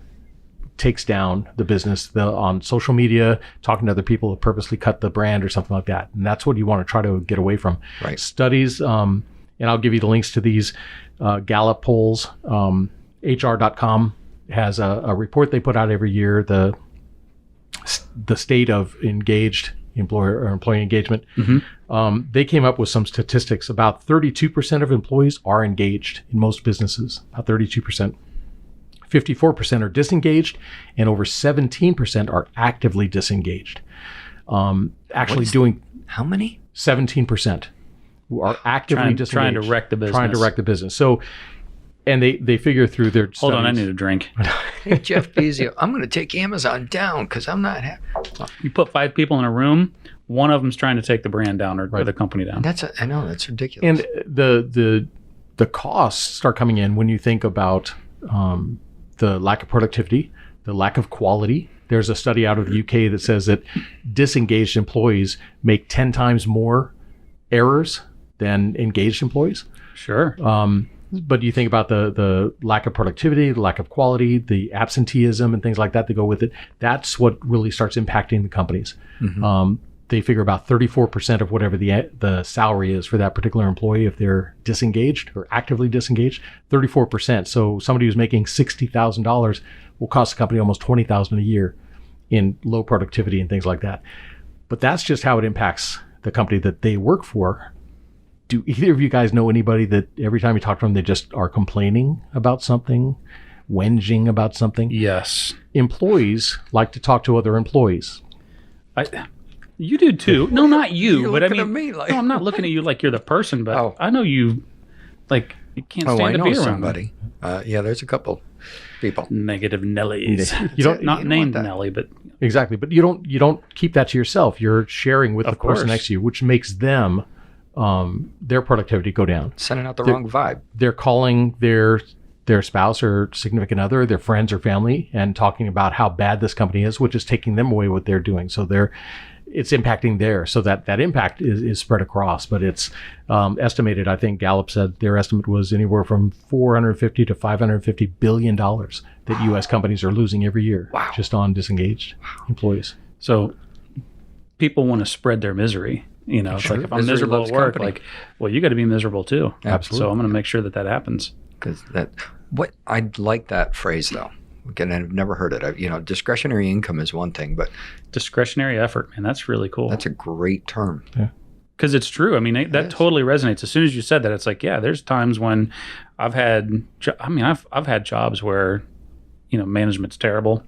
takes down the business on social media, talking to other people who purposely cut the brand or something like that. And that's what you want to try to get away from. Right. Studies, and I'll give you the links to these Gallup polls. HR.com has a report they put out every year, the state of engaged employer or employee engagement. They came up with some statistics. About 32% of employees are engaged in most businesses, about 32%. 54% are disengaged, and over 17% are actively disengaged. Actually doing how many? 17% who are actively disengaged. Trying to wreck the business. Trying to wreck the business. So, and they figure through their studies. Hold on, I need a drink. Hey, Jeff Bezos, I'm going to take Amazon down because I'm not happy. You put 5 people in a room, one of them's trying to take the brand down or the company down. I know, that's ridiculous. And the costs start coming in when you think about the lack of productivity, the lack of quality. There's a study out of the UK that says that disengaged employees make 10 times more errors than engaged employees. Sure. But you think about the lack of productivity, the lack of quality, the absenteeism and things like that go with it. That's what really starts impacting the companies. They figure about 34% of whatever the salary is for that particular employee, if they're disengaged or actively disengaged, 34%. So somebody who's making $60,000 will cost the company almost $20,000 a year in low productivity and things like that. But that's just how it impacts the company that they work for. Do either of you guys know anybody that every time you talk to them, they just are complaining about something? whinging about something. Yes. Employees like to talk to other employees. You do too. No, not you. You're but I looking at mean, me like- no, I'm not looking at you like you're the person, but Oh. I know you, like, you can't stand I to know be around somebody. Yeah, there's a couple people. negative Nellies. You don't Not you don't named want that. Nelly, but Exactly, but you don't keep that to yourself. You're sharing with Of the person course. next to you, which makes them their productivity go down. Sending out the wrong vibe. They're calling their spouse or significant other, their friends or family, and talking about how bad this company is, which is taking them away what they're doing. So it's impacting there. So that impact is spread across, but it's estimated. I think Gallup said their estimate was anywhere from $450 to $550 billion that U.S. companies are losing every year just on disengaged employees. so people want to spread their misery. You know, it's Sure. like if I'm Misery miserable loves at work, company. like, well, you got to be miserable too. Absolutely. So I'm going to make sure that happens. Because I like that phrase though. Again, I've never heard it. Discretionary income is one thing, but Discretionary effort, man, that's really cool. that's a great term. Because it's true. I mean, that is. totally resonates. As soon as you said that, it's like, yeah, there's times when I've had jobs where, management's terrible,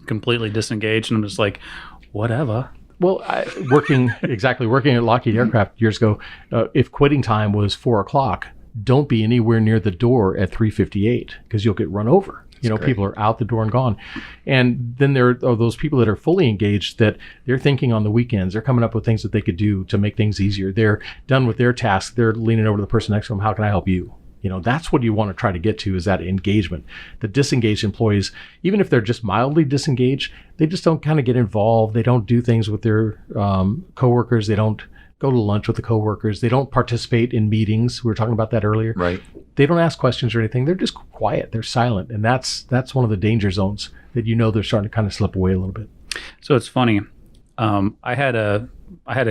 completely disengaged, and I'm just like, whatever. Well, working at Lockheed Aircraft years ago, if quitting time was 4:00, don't be anywhere near the door at 3:58 because you'll get run over. Great. People are out the door and gone. And then there are those people that are fully engaged that they're thinking on the weekends. They're coming up with things that they could do to make things easier. They're done with their tasks. They're leaning over to the person next to them. How can I help you? That's what you want to try to get to, is that engagement. The disengaged employees, even if they're just mildly disengaged, they just don't kind of get involved. They don't do things with their coworkers. They don't go to lunch with the coworkers. They don't participate in meetings. We were talking about that earlier. Right. They don't ask questions or anything. They're just quiet. They're silent. And that's one of the danger zones that they're starting to kind of slip away a little bit. So it's funny. I had a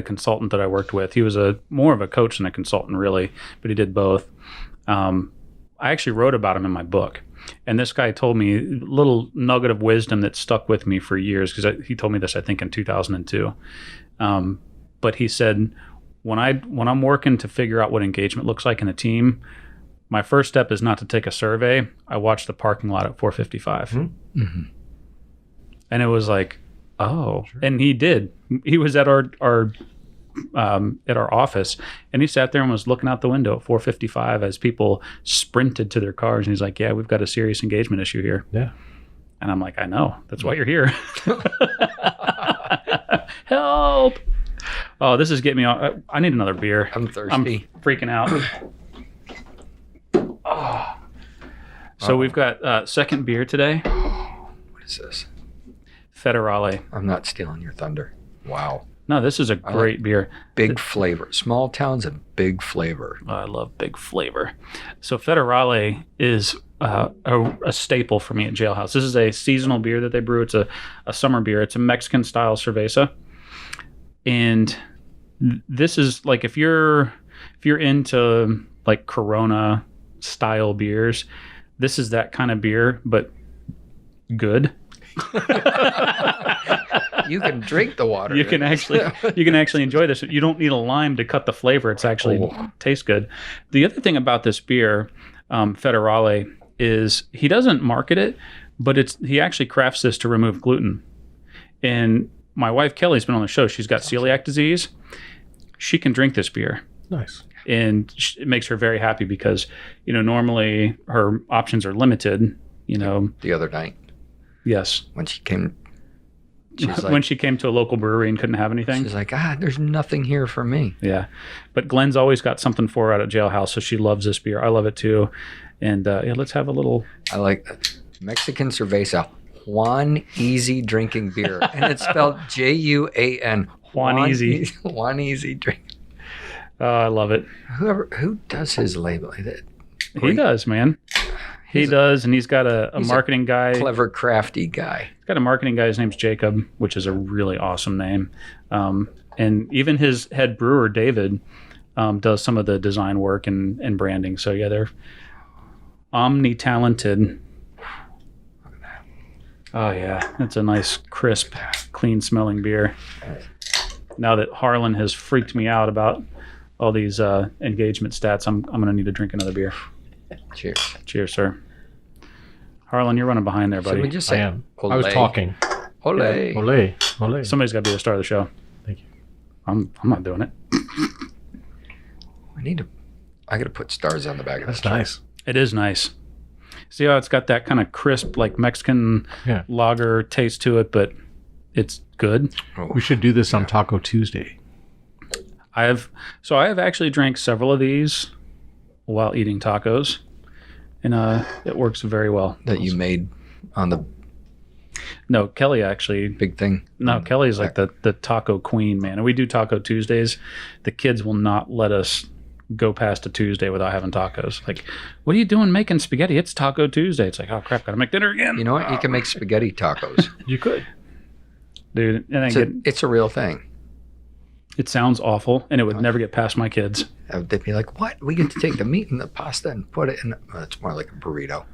consultant that I worked with. He was more of a coach than a consultant, really, but he did both. I actually wrote about him in my book. And this guy told me a little nugget of wisdom that stuck with me for years, because he told me this, I think, in 2002. But he said, when I'm working to figure out what engagement looks like in a team, my first step is not to take a survey. I watch the parking lot at 4:55. Mm-hmm. And it was like, oh. Sure. And he did. He was at our office, and he sat there and was looking out the window at 4:55 as people sprinted to their cars. And he's like, yeah, we've got a serious engagement issue here. Yeah. And I'm like, I know. That's why you're here. Help. Oh, this is getting me on. I need another beer. I'm thirsty. I'm freaking out. Oh. So we've got second beer today. What is this? Federale. I'm not stealing your thunder. Wow. No, this is a great beer. Big flavor. Small towns and big flavor. I love big flavor. So Federale is a staple for me at Jailhouse. This is a seasonal beer that they brew. It's a summer beer. It's a Mexican style cerveza. And this is like, if you're into like Corona style beers, this is that kind of beer, but good. You can drink the water. You can actually enjoy this. You don't need a lime to cut the flavor. It's actually tastes good. The other thing about this beer, Federale, is he doesn't market it, but he actually crafts this to remove gluten. And my wife Kelly's been on the show. She's got celiac disease. She can drink this beer. Nice. And it makes her very happy because, normally her options are limited. The other night. Yes. When she came. She's like, when she came to a local brewery and couldn't have anything. She's like, there's nothing here for me. Yeah. But Glenn's always got something for her out at Jailhouse, so she loves this beer. I love it too. And let's have a little. I like Mexican cerveza. Juan Easy drinking beer. And it's spelled Juan. Juan Easy. Juan Easy drink. Oh, I love it. Who does his label? He does, man. He does, and he's got a marketing guy. Clever, crafty guy. He's got a marketing guy. His name's Jacob, which is a really awesome name. And even his head brewer, David, does some of the design work and branding. So, yeah, they're omni-talented. Look at that. Oh, yeah. It's a nice, crisp, clean-smelling beer. Now that Harlan has freaked me out about all these engagement stats, I'm going to need to drink another beer. Cheers. Cheers, sir. Harlan, you're running behind there, Should buddy. we just I say am. Olay? I was talking. Olay. Olay. Olay. Somebody's got to be the star of the show. Thank you. I'm not doing it. I got to put stars on the back of That's this. nice. It is nice. See how it's got that kind of crisp, like Mexican lager taste to it, but it's good. We should do this on Taco Tuesday. I have actually drank several of these while eating tacos, and it works very well. That you made on the No, Kelly actually. big thing. No, Kelly's like the taco queen, man. And we do Taco Tuesdays. The kids will not let us go past a Tuesday without having tacos. Like, what are you doing making spaghetti? It's Taco Tuesday. It's like, oh crap, gotta make dinner again. You know what? You can make spaghetti tacos. You could. Dude, and It's a real thing. it sounds awful, and it would never get past my kids. They'd be like, "What? We get to take the meat and the pasta and put it in." Well, it's more like a burrito.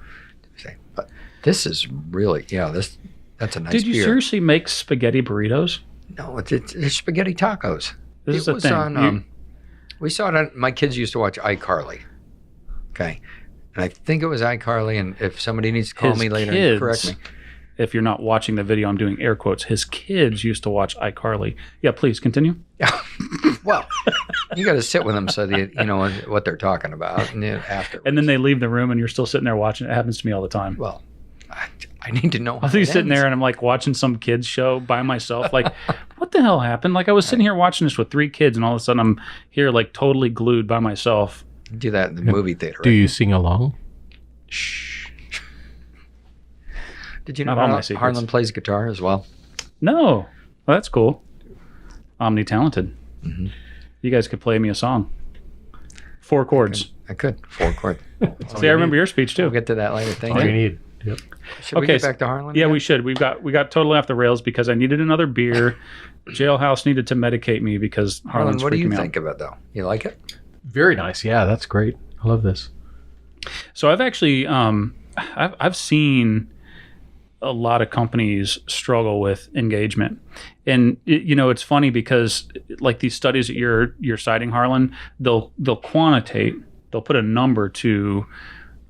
But this is really, that's a nice Did you beer. seriously make spaghetti burritos? No, it's spaghetti tacos. This is the was thing. on. We saw it on. My kids used to watch iCarly. Okay, and I think it was iCarly. And if somebody needs to call His me later kids, and correct me, if you're not watching the video, I'm doing air quotes. His kids used to watch iCarly. Yeah, please continue. well, you got to sit with them so that you know what they're talking about, and then after. And then they leave the room, and you're still sitting there watching. It happens to me all the time. Well, I need to know. I was sitting there and I'm like watching some kids show by myself. Like, what the hell happened? Like, I was sitting here watching this with 3 kids, and all of a sudden I'm here like totally glued by myself. Do that in the movie theater. Do right? you sing along? Shh. Did you know Not all my secrets. Harlan plays guitar as well? No. Well, that's cool. Omni-talented. Mm-hmm. You guys could play me a song. 4 chords. I could 4 chords. See, I remember your speech too. We'll get to that later. Thank All you. you need. Yep. Should we Okay, get back to Harlan? Yeah, again? we should. We got totally off the rails because I needed another beer. Jailhouse needed to medicate me because Harlan, Harlan's what do freaking you me think out. of it though? You like it? Very nice. Yeah, that's great. I love this. So I've actually I've seen a lot of companies struggle with engagement, and it's funny because like these studies that you're citing, Harlan, they'll quantitate, they'll put a number to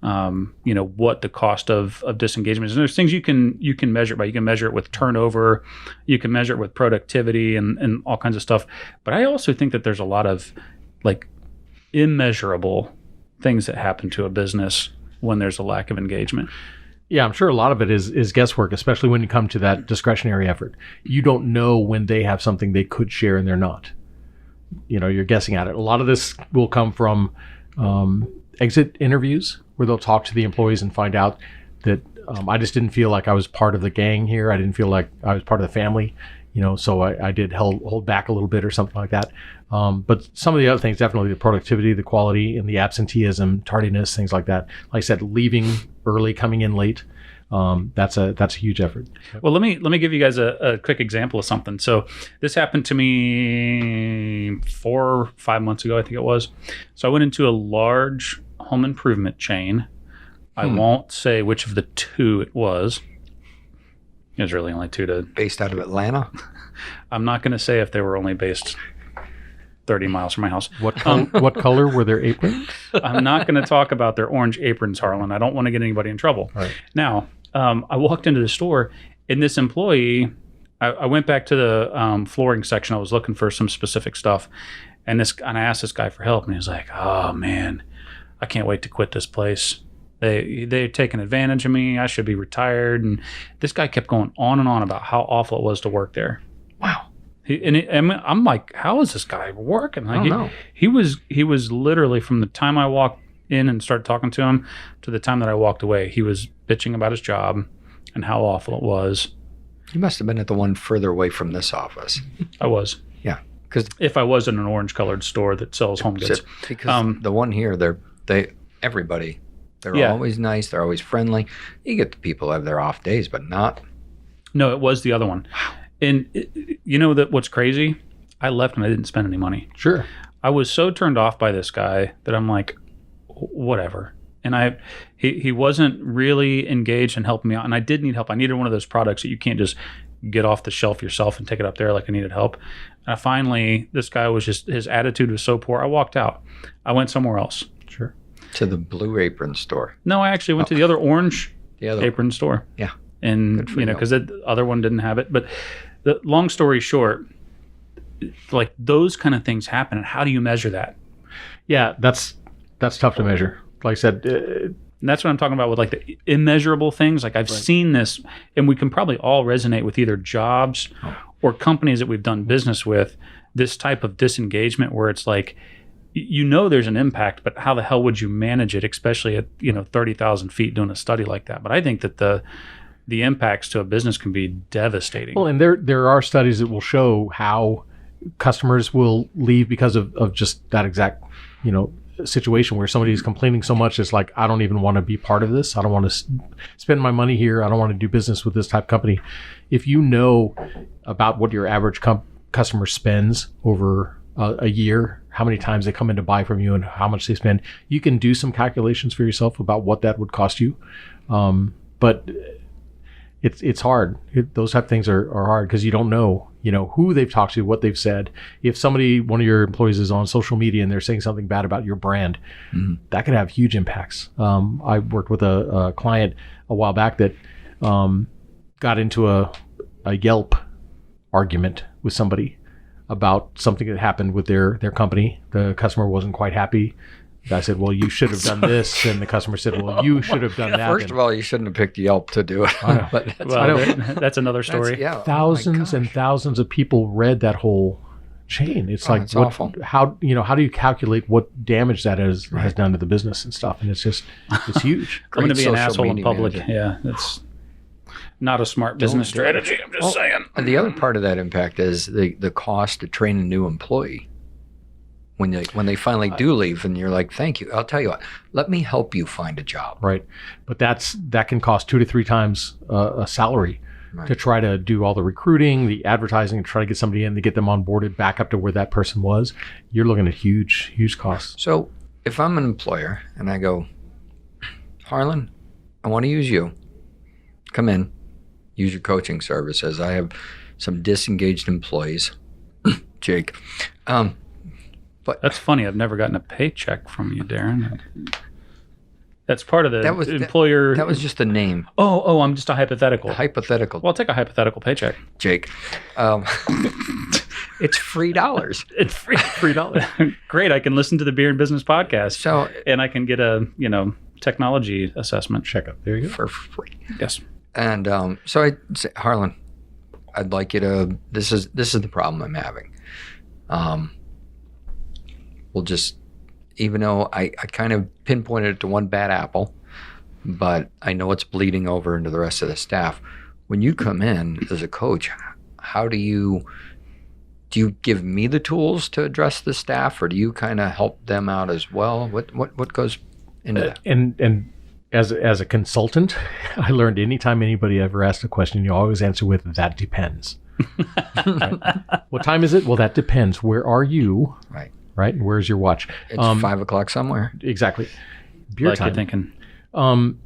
what the cost of disengagement is. And there's things you can measure it by. You can measure it with turnover, you can measure it with productivity and all kinds of stuff. But I also think that there's a lot of like immeasurable things that happen to a business when there's a lack of engagement. Yeah, I'm sure a lot of it is guesswork, especially when you come to that discretionary effort. You don't know when they have something they could share and they're not. You're guessing at it. A lot of this will come from exit interviews where they'll talk to the employees and find out that I just didn't feel like I was part of the gang here. I didn't feel like I was part of the family, so I did hold back a little bit or something like that. But some of the other things, definitely the productivity, the quality, and the absenteeism, tardiness, things like that. Like I said, leaving early, coming in late. That's a huge effort. Well, let me give you guys a quick example of something. So this happened to me 4 or 5 months ago, I think it was. So I went into a large home improvement chain. I won't say which of the 2 it was. There's really only 2 to... Based out of Atlanta? I'm not going to say if they were only based 30 miles from my house. What color were their aprons? I'm not going to talk about their orange aprons, Harlan. I don't want to get anybody in trouble. Right. Now, I walked into the store, and this employee, I went back to the flooring section. I was looking for some specific stuff, and I asked this guy for help, and he was like, "Oh man, I can't wait to quit this place. They're taking advantage of me. I should be retired." And this guy kept going on and on about how awful it was to work there. Wow. I'm like, how is this guy working? Like, I don't know. He was literally, from the time I walked in and started talking to him to the time that I walked away, he was bitching about his job and how awful it was. You must have been at the one further away from this office. I was. Yeah. Because If I was in an orange colored store that sells home goods. because the one here, everybody, they're Yeah. always nice. They're always friendly. You get the people who have their off days, but not. No, it was the other one. And what's crazy? I left and I didn't spend any money. Sure. I was so turned off by this guy that I'm like, whatever. And he wasn't really engaged in helping me out. And I did need help. I needed one of those products that you can't just get off the shelf yourself and take it up there. Like, I needed help. And this guy was just, his attitude was so poor. I walked out. I went somewhere else. Sure. To the Blue Apron store. No, I actually went to the other orange The other apron store. Yeah. And, because the other one didn't have it. But the long story short, like those kind of things happen. And how do you measure that? Yeah, that's tough to measure. Like I said, and that's what I'm talking about with like the immeasurable things. Like I've seen this, and we can probably all resonate with either jobs or companies that we've done business with, this type of disengagement where it's like, there's an impact, but how the hell would you manage it, especially at 30,000 feet doing a study like that? But I think that the impacts to a business can be devastating. Well, and there are studies that will show how customers will leave because of just that exact situation where somebody's complaining so much, it's like, I don't even want to be part of this. I don't want to spend my money here. I don't want to do business with this type of company. If you know about what your average customer spends over a year, how many times they come in to buy from you and how much they spend, you can do some calculations for yourself about what that would cost you. But it's hard. Those type of things are hard because you don't know, who they've talked to, what they've said. If one of your employees is on social media and they're saying something bad about your brand, that could have huge impacts. I worked with a client a while back that got into a Yelp argument with somebody about something that happened with their company. The customer wasn't quite happy. I said, well, you should have done this. And the customer said, well, you should have done that. First of all, you shouldn't have picked Yelp to do it. But that's another story. Thousands and thousands of people read that whole chain. It's like, it's awful. How do you calculate what damage that has done to the business and stuff? And it's huge. I'm going to be an asshole in public. Manager. Yeah, it's not a smart business strategy. I'm just saying. And the other part of that impact is the cost to train a new employee. When they finally do leave and you're like, thank you. I'll tell you what, let me help you find a job. Right. But that can cost 2 to 3 times a salary to try to do all the recruiting, the advertising, to try to get somebody in, to get them onboarded back up to where that person was. You're looking at huge, huge costs. So if I'm an employer and I go, Harlan, I want to use you. Come in, use your coaching services. I have some disengaged employees. Jake. But that's funny. I've never gotten a paycheck from you, Darren. That's part of the employer. That was just a name. Oh, I'm just a hypothetical. Hypothetical. Well, I'll take a hypothetical paycheck. Jake. It's $3. It's $3. Great. I can listen to the Beer and Business podcast. And I can get a, technology assessment checkup. There you go. For free. Yes. And so I say, Harlan, I'd like you to, this is the problem I'm having. We'll just, even though I kind of pinpointed it to one bad apple, but I know it's bleeding over into the rest of the staff. When you come in as a coach, how do you give me the tools to address the staff, or do you kind of help them out as well? What goes into that? And as a consultant, I learned anytime anybody ever asked a question, you always answer with, that depends. Right? What time is it? Well, that depends. Where are you? Right? And where's your watch? It's 5 o'clock somewhere. Exactly. Beer like time. You're thinking.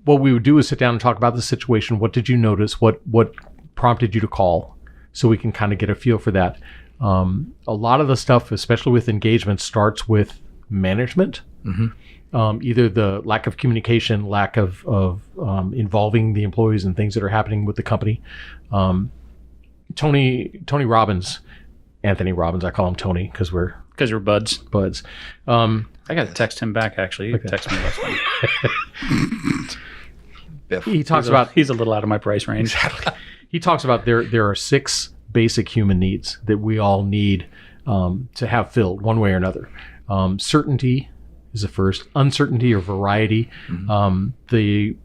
What we would do is sit down and talk about the situation. What did you notice? What prompted you to call? So we can kind of get a feel for that. A lot of the stuff, especially with engagement, starts with management. Mm-hmm. Either the lack of communication, lack of involving the employees and things that are happening with the company. Tony Robbins, Anthony Robbins, I call him Tony because we're buds. I got to text him back, actually. He texted me last night. He talks about... He's a little out of my price range. Exactly. He talks about there are 6 basic human needs that we all need to have filled one way or another. Certainty is the first. Uncertainty or variety. Mm-hmm.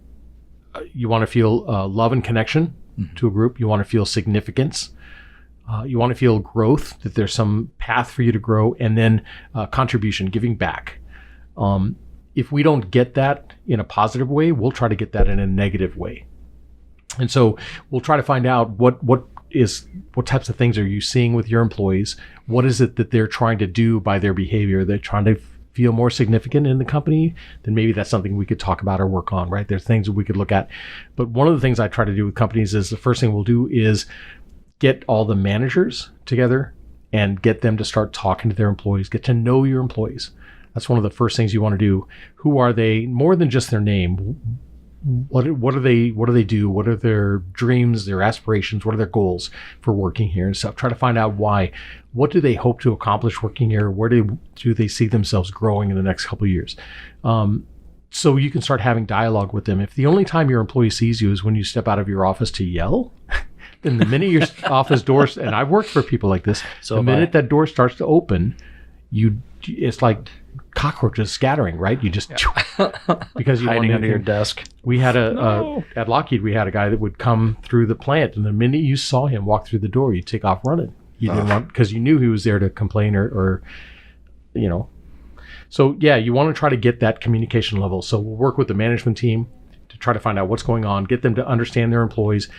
You want to feel love and connection to a group. You want to feel significance. You want to feel growth, that there's some path for you to grow, and then contribution, giving back. If we don't get that in a positive way, we'll try to get that in a negative way. And so we'll try to find out what types of things are you seeing with your employees? What is it that they're trying to do by their behavior? They're trying to feel more significant in the company, then maybe that's something we could talk about or work on, right? There's things that we could look at. But one of the things I try to do with companies is the first thing we'll do is get all the managers together and get them to start talking to their employees, get to know your employees. That's one of the first things you want to do. Who are they? More than just their name. what do they do? What are their dreams, their aspirations? What are their goals for working here and stuff? Try to find out why. What do they hope to accomplish working here? Where do they see themselves growing in the next couple of years? So you can start having dialogue with them. If the only time your employee sees you is when you step out of your office to yell, then the minute your office doors, and I've worked for people like this, so the minute that door starts to open, it's like cockroaches scattering, right? You just because you hiding under your desk. We had at Lockheed, we had a guy that would come through the plant, and the minute you saw him walk through the door, you take off running. You didn't want, because you knew he was there to complain or. So yeah, you want to try to get that communication level. So we'll work with the management team to try to find out what's going on, get them to understand their employees.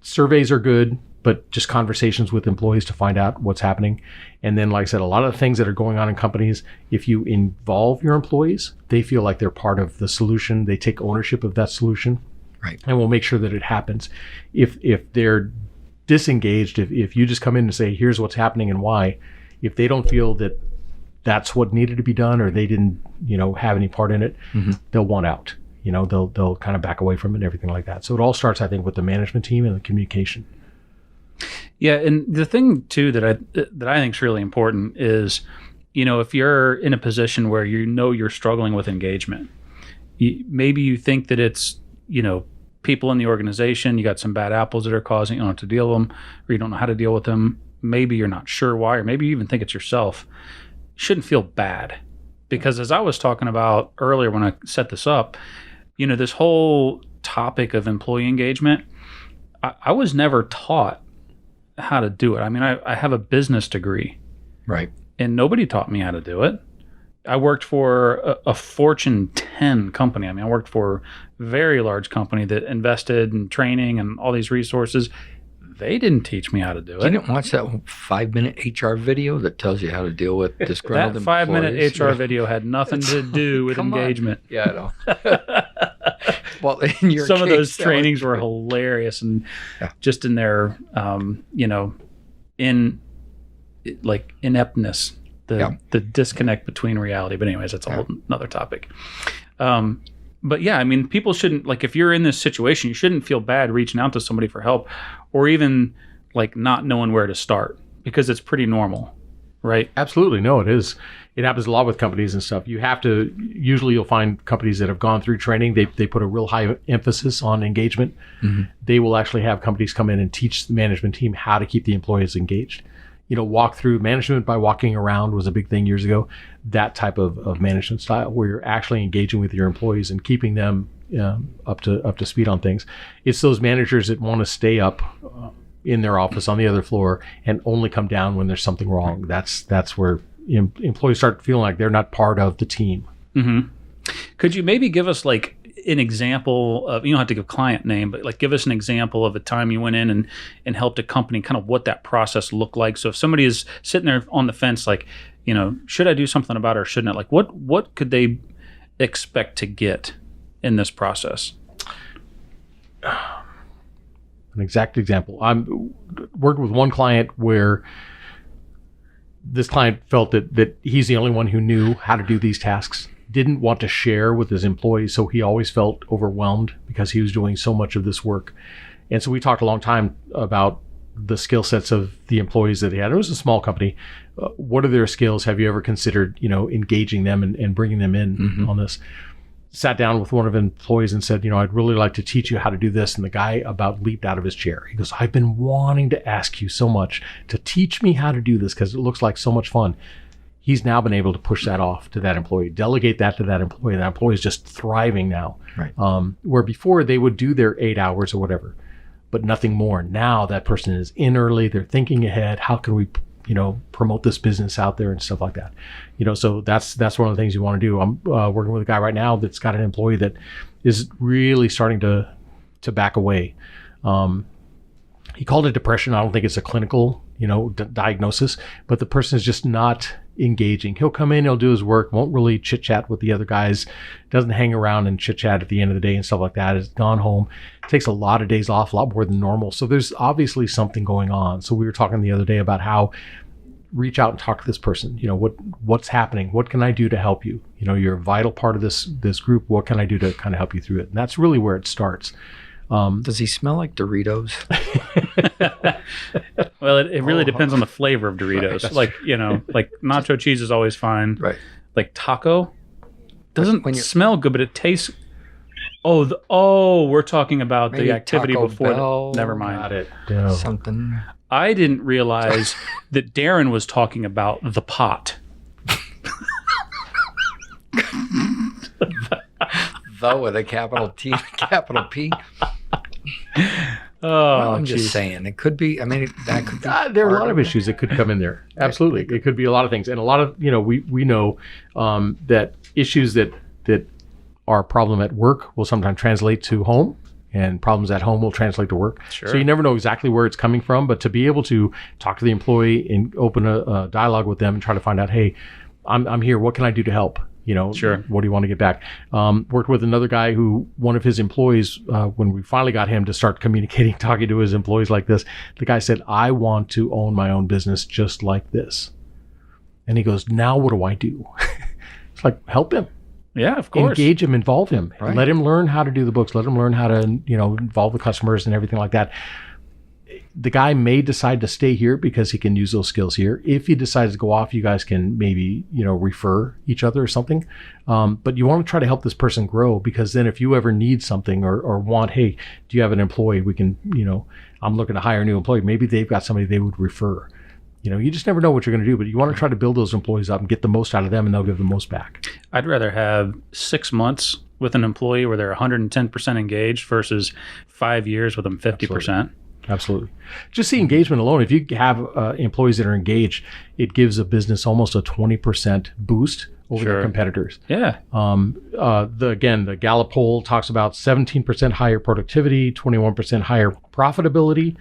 Surveys are good, but just conversations with employees to find out what's happening. And then, like I said, a lot of the things that are going on in companies, if you involve your employees, they feel like they're part of the solution. They take ownership of that solution. Right. And we'll make sure that it happens. If they're disengaged, if you just come in and say, here's what's happening and why, if they don't feel that that's what needed to be done, or they didn't, have any part in it, they'll want out. They'll kind of back away from it and everything like that. So it all starts, I think, with the management team and the communication. Yeah, and the thing too that I think is really important is, if you're in a position where you're struggling with engagement, maybe you think that it's, people in the organization, you got some bad apples that are causing you don't have to deal with them, or you don't know how to deal with them. Maybe you're not sure why, or maybe you even think it's yourself. You shouldn't feel bad, because as I was talking about earlier when I set this up, this whole topic of employee engagement, I was never taught how to do it. I mean, I have a business degree, right, and nobody taught me how to do it. I worked for a Fortune 10 company. I mean, I worked for a very large company that invested in training and all these resources. They didn't teach me how to do it. You didn't watch that 5-minute HR video that tells you how to deal with disgruntled employees? That 5-minute HR video had nothing to do with engagement. Yeah, I know. Well, in your some case, of those trainings were hilarious, and just in their, ineptness, the disconnect between reality. But anyways, that's a whole another topic. But yeah, I mean, people shouldn't, if you're in this situation, you shouldn't feel bad reaching out to somebody for help, or even not knowing where to start, because it's pretty normal, right? Absolutely. No, it is. It happens a lot with companies and stuff. Usually you'll find companies that have gone through training, they put a real high emphasis on engagement. Mm-hmm. They will actually have companies come in and teach the management team how to keep the employees engaged. Walk through management by walking around was a big thing years ago. That type of management style, where you're actually engaging with your employees and keeping them up to speed on things. It's those managers that want to stay up in their office on the other floor and only come down when there's something wrong. That's where employees start feeling like they're not part of the team. Mm-hmm. Could you maybe give us an example of, you don't have to give client name, but give us an example of a time you went in and helped a company, kind of what that process looked like? So if somebody is sitting there on the fence, should I do something about it or shouldn't I? What could they expect to get in this process? An exact example. I'm working with one client where this client felt that he's the only one who knew how to do these tasks, didn't want to share with his employees, so he always felt overwhelmed because he was doing so much of this work. And so we talked a long time about the skill sets of the employees that he had. It was a small company. What are their skills? Have you ever considered, engaging them and bringing them in on this? Sat down with one of the employees and said, I'd really like to teach you how to do this. And the guy about leaped out of his chair. He goes, I've been wanting to ask you so much to teach me how to do this because it looks like so much fun. He's now been able to push that off to that employee, delegate that to that employee. That employee is just thriving now. Right. Where before they would do their 8 hours or whatever, but nothing more. Now that person is in early. They're thinking ahead. How can we, promote this business out there and stuff like that? So that's one of the things you want to do. I'm working with a guy right now that's got an employee that is really starting to back away. He called it depression. I don't think it's a clinical, diagnosis, but the person is just not engaging. He'll come in, he'll do his work, won't really chit chat with the other guys, doesn't hang around and chit chat at the end of the day and stuff like that. Has gone home, takes a lot of days off, a lot more than normal. So there's obviously something going on. So we were talking the other day about how reach out and talk to this person. What's happening? What can I do to help you? You're a vital part of this group. What can I do to kind of help you through it? And that's really where it starts. Does he smell like Doritos? Well, it really depends on the flavor of Doritos. Right, like nacho cheese is always fine. Right. Like taco doesn't smell good, but it tastes. We're talking about the activity Taco before. Bell, Never mind. Got it. No. Something. I didn't realize that Darren was talking about the pot. The with a capital T, capital P. Oh, I'm just saying, it could be. I mean, that could be. There are a lot of issues that could come in there. Absolutely, it could be a lot of things, and a lot of we know that issues that are a problem at work will sometimes translate to home, and problems at home will translate to work. Sure. So you never know exactly where it's coming from, but to be able to talk to the employee and open a dialogue with them and try to find out, hey, I'm here. What can I do to help? Sure. What do you want to get back? Worked with another guy who, one of his employees, when we finally got him to start communicating, talking to his employees like this, the guy said, I want to own my own business just like this. And he goes, now what do I do? It's like, help him. Yeah, of course. Engage him, involve him. Right. Let him learn how to do the books. Let him learn how to, involve the customers and everything like that. The guy may decide to stay here because he can use those skills here. If he decides to go off, you guys can maybe, refer each other or something. But you want to try to help this person grow, because then if you ever need something or want, hey, do you have an employee? We can, I'm looking to hire a new employee. Maybe they've got somebody they would refer. You just never know what you're going to do, but you want to try to build those employees up and get the most out of them, and they'll give the most back. I'd rather have 6 months with an employee where they're 110% engaged versus 5 years with them 50%. Absolutely. Just the engagement alone, if you have employees that are engaged, it gives a business almost a 20% boost over their competitors. Yeah. The Gallup poll talks about 17% higher productivity, 21% higher profitability,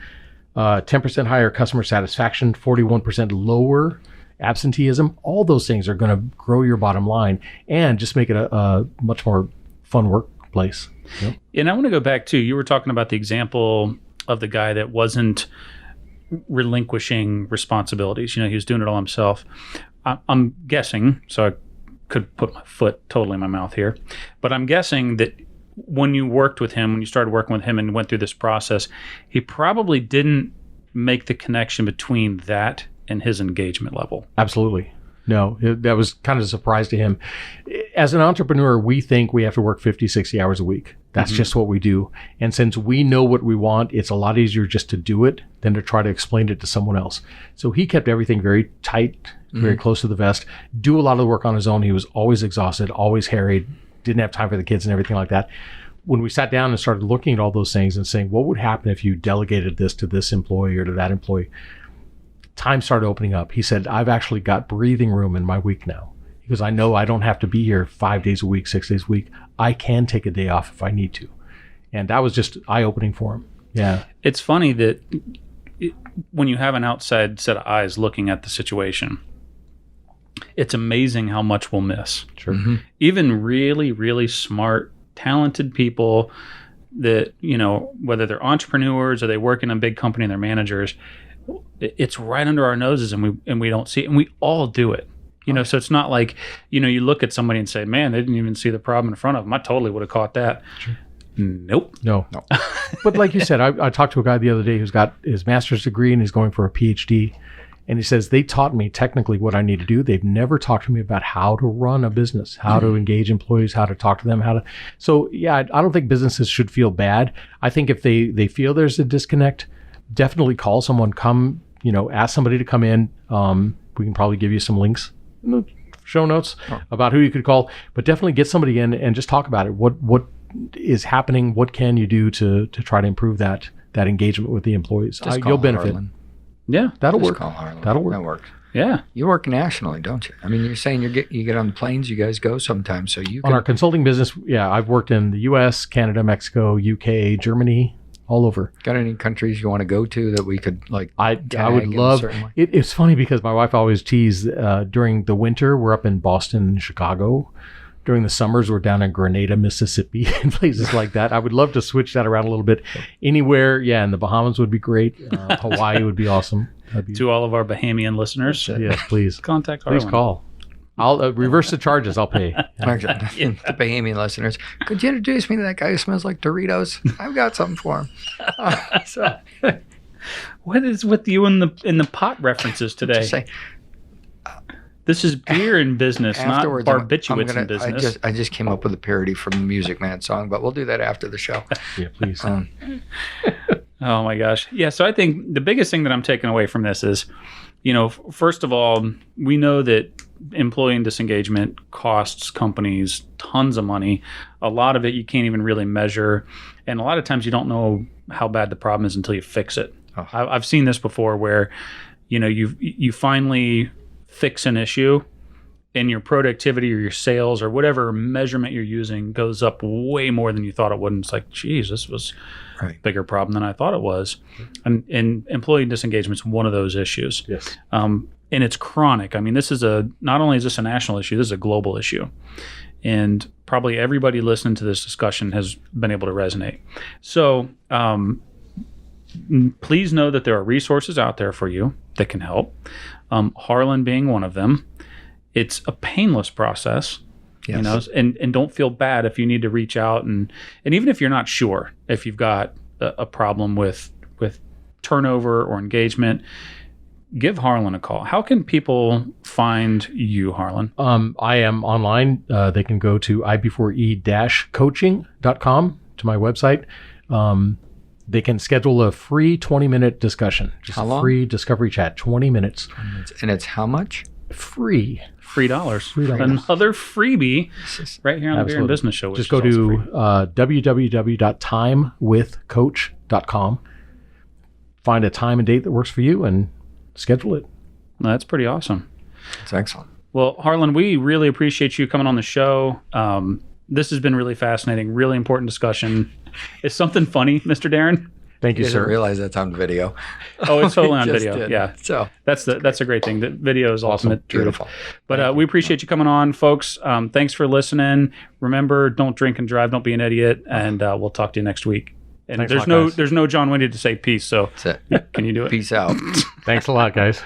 10% higher customer satisfaction, 41% lower absenteeism. All those things are going to grow your bottom line and just make it a much more fun workplace. Yep. And I want to go back to, you were talking about the example of the guy that wasn't relinquishing responsibilities. He was doing it all himself. I'm guessing, so I could put my foot totally in my mouth here, but I'm guessing that when you started working with him and went through this process, he probably didn't make the connection between that and his engagement level. Absolutely. No, that was kind of a surprise to him. As an entrepreneur, we think we have to work 50, 60 hours a week. That's just what we do. And since we know what we want, it's a lot easier just to do it than to try to explain it to someone else. So he kept everything very tight, very close to the vest, do a lot of the work on his own. He was always exhausted, always harried, didn't have time for the kids and everything like that. When we sat down and started looking at all those things and saying, what would happen if you delegated this to this employee or to that employee? Time started opening up. He said, I've actually got breathing room in my week now, because I know I don't have to be here 5 days a week, 6 days a week. I can take a day off if I need to. And that was just eye-opening for him. Yeah. It's funny that when you have an outside set of eyes looking at the situation, it's amazing how much we'll miss. Sure. Even really, really smart, talented people that, whether ththey're entrepreneurs or they work in a big company and they're managers, it's right under our noses and we don't see it, and we all do it. So it's not like, you look at somebody and say, man, they didn't even see the problem in front of them. I totally would have caught that. Sure. Nope. No. But like you said, I talked to a guy the other day who's got his master's degree and he's going for a PhD. And he says, they taught me technically what I need to do. They've never talked to me about how to run a business, how to engage employees, how to talk to them, So yeah, I don't think businesses should feel bad. I think if they feel there's a disconnect, definitely call someone, come, ask somebody to come in. We can probably give you some links in the show notes about who you could call, but definitely get somebody in and just talk about it. What is happening? What can you do to try to improve that engagement with the employees? You'll benefit. Harlan. Yeah, that'll Just work. call Harlan. That'll work. That works. Yeah. You work nationally, don't you? I mean, you're saying you get on the planes, you guys go sometimes, so you can... On our consulting business, yeah, I've worked in the U.S., Canada, Mexico, UK, Germany, all over. Got any countries you want to go to that we could I would love it. It's funny because my wife always teased during the winter we're up in Boston and Chicago. During the summers we're down in Grenada, Mississippi, and places like that. I would love to switch that around a little bit. Anywhere, in the Bahamas would be great. Hawaii would be awesome. to all of our Bahamian listeners. Yes, please. Contact Harlan. Please call. I'll reverse the charges. I'll pay. The Bahamian listeners, could you introduce me to that guy who smells like Doritos? I've got something for him. What is with you in the pot references today? Just say, this is beer in business, not afterwards, barbiturates in business. I just came up with a parody from the Music Man song, but we'll do that after the show. Yeah, please. Oh my gosh. Yeah. So I think the biggest thing that I'm taking away from this is, first of all, we know that employee disengagement costs companies tons of money. A lot of it you can't even really measure. And a lot of times you don't know how bad the problem is until you fix it. Oh. I've seen this before where, you finally fix an issue and your productivity or your sales or whatever measurement you're using goes up way more than you thought it would. And it's like, geez, this was a bigger problem than I thought it was. And employee disengagement is one of those issues. Yes. And it's chronic. I mean, not only is this a national issue, this is a global issue. And probably everybody listening to this discussion has been able to resonate. So please know that there are resources out there for you that can help. Harlan being one of them. It's a painless process. Yes. And don't feel bad if you need to reach out and even if you're not sure if you've got a problem with turnover or engagement, give Harlan a call. How can people find you, Harlan? I am online. They can go to ib4e-coaching.com to my website. They can schedule a free 20-minute discussion. Just How a long? free discovery chat, 20 minutes. And it's how much? Free. $3. Another freebie right here on the Beer and Absolutely. Business Show. Just go to www.timewithcoach.com. Find a time and date that works for you and schedule it. That's pretty awesome. It's excellent. Well, Harlan, we really appreciate you coming on the show. This has been really fascinating, really important discussion. Is something funny, Mr. Darren? Thank you, You didn't sir. realize that's on video. Oh, it's totally on Just video. did. Yeah. So That's a great thing. The video is ultimate truth. beautiful. But we appreciate you coming on, folks. Thanks for listening. Remember, don't drink and drive. Don't be an idiot. And we'll talk to you next week. And Thanks a lot, guys. there's no John Wendy to say peace. So That's it. can you do it? Peace out. Thanks a lot, guys.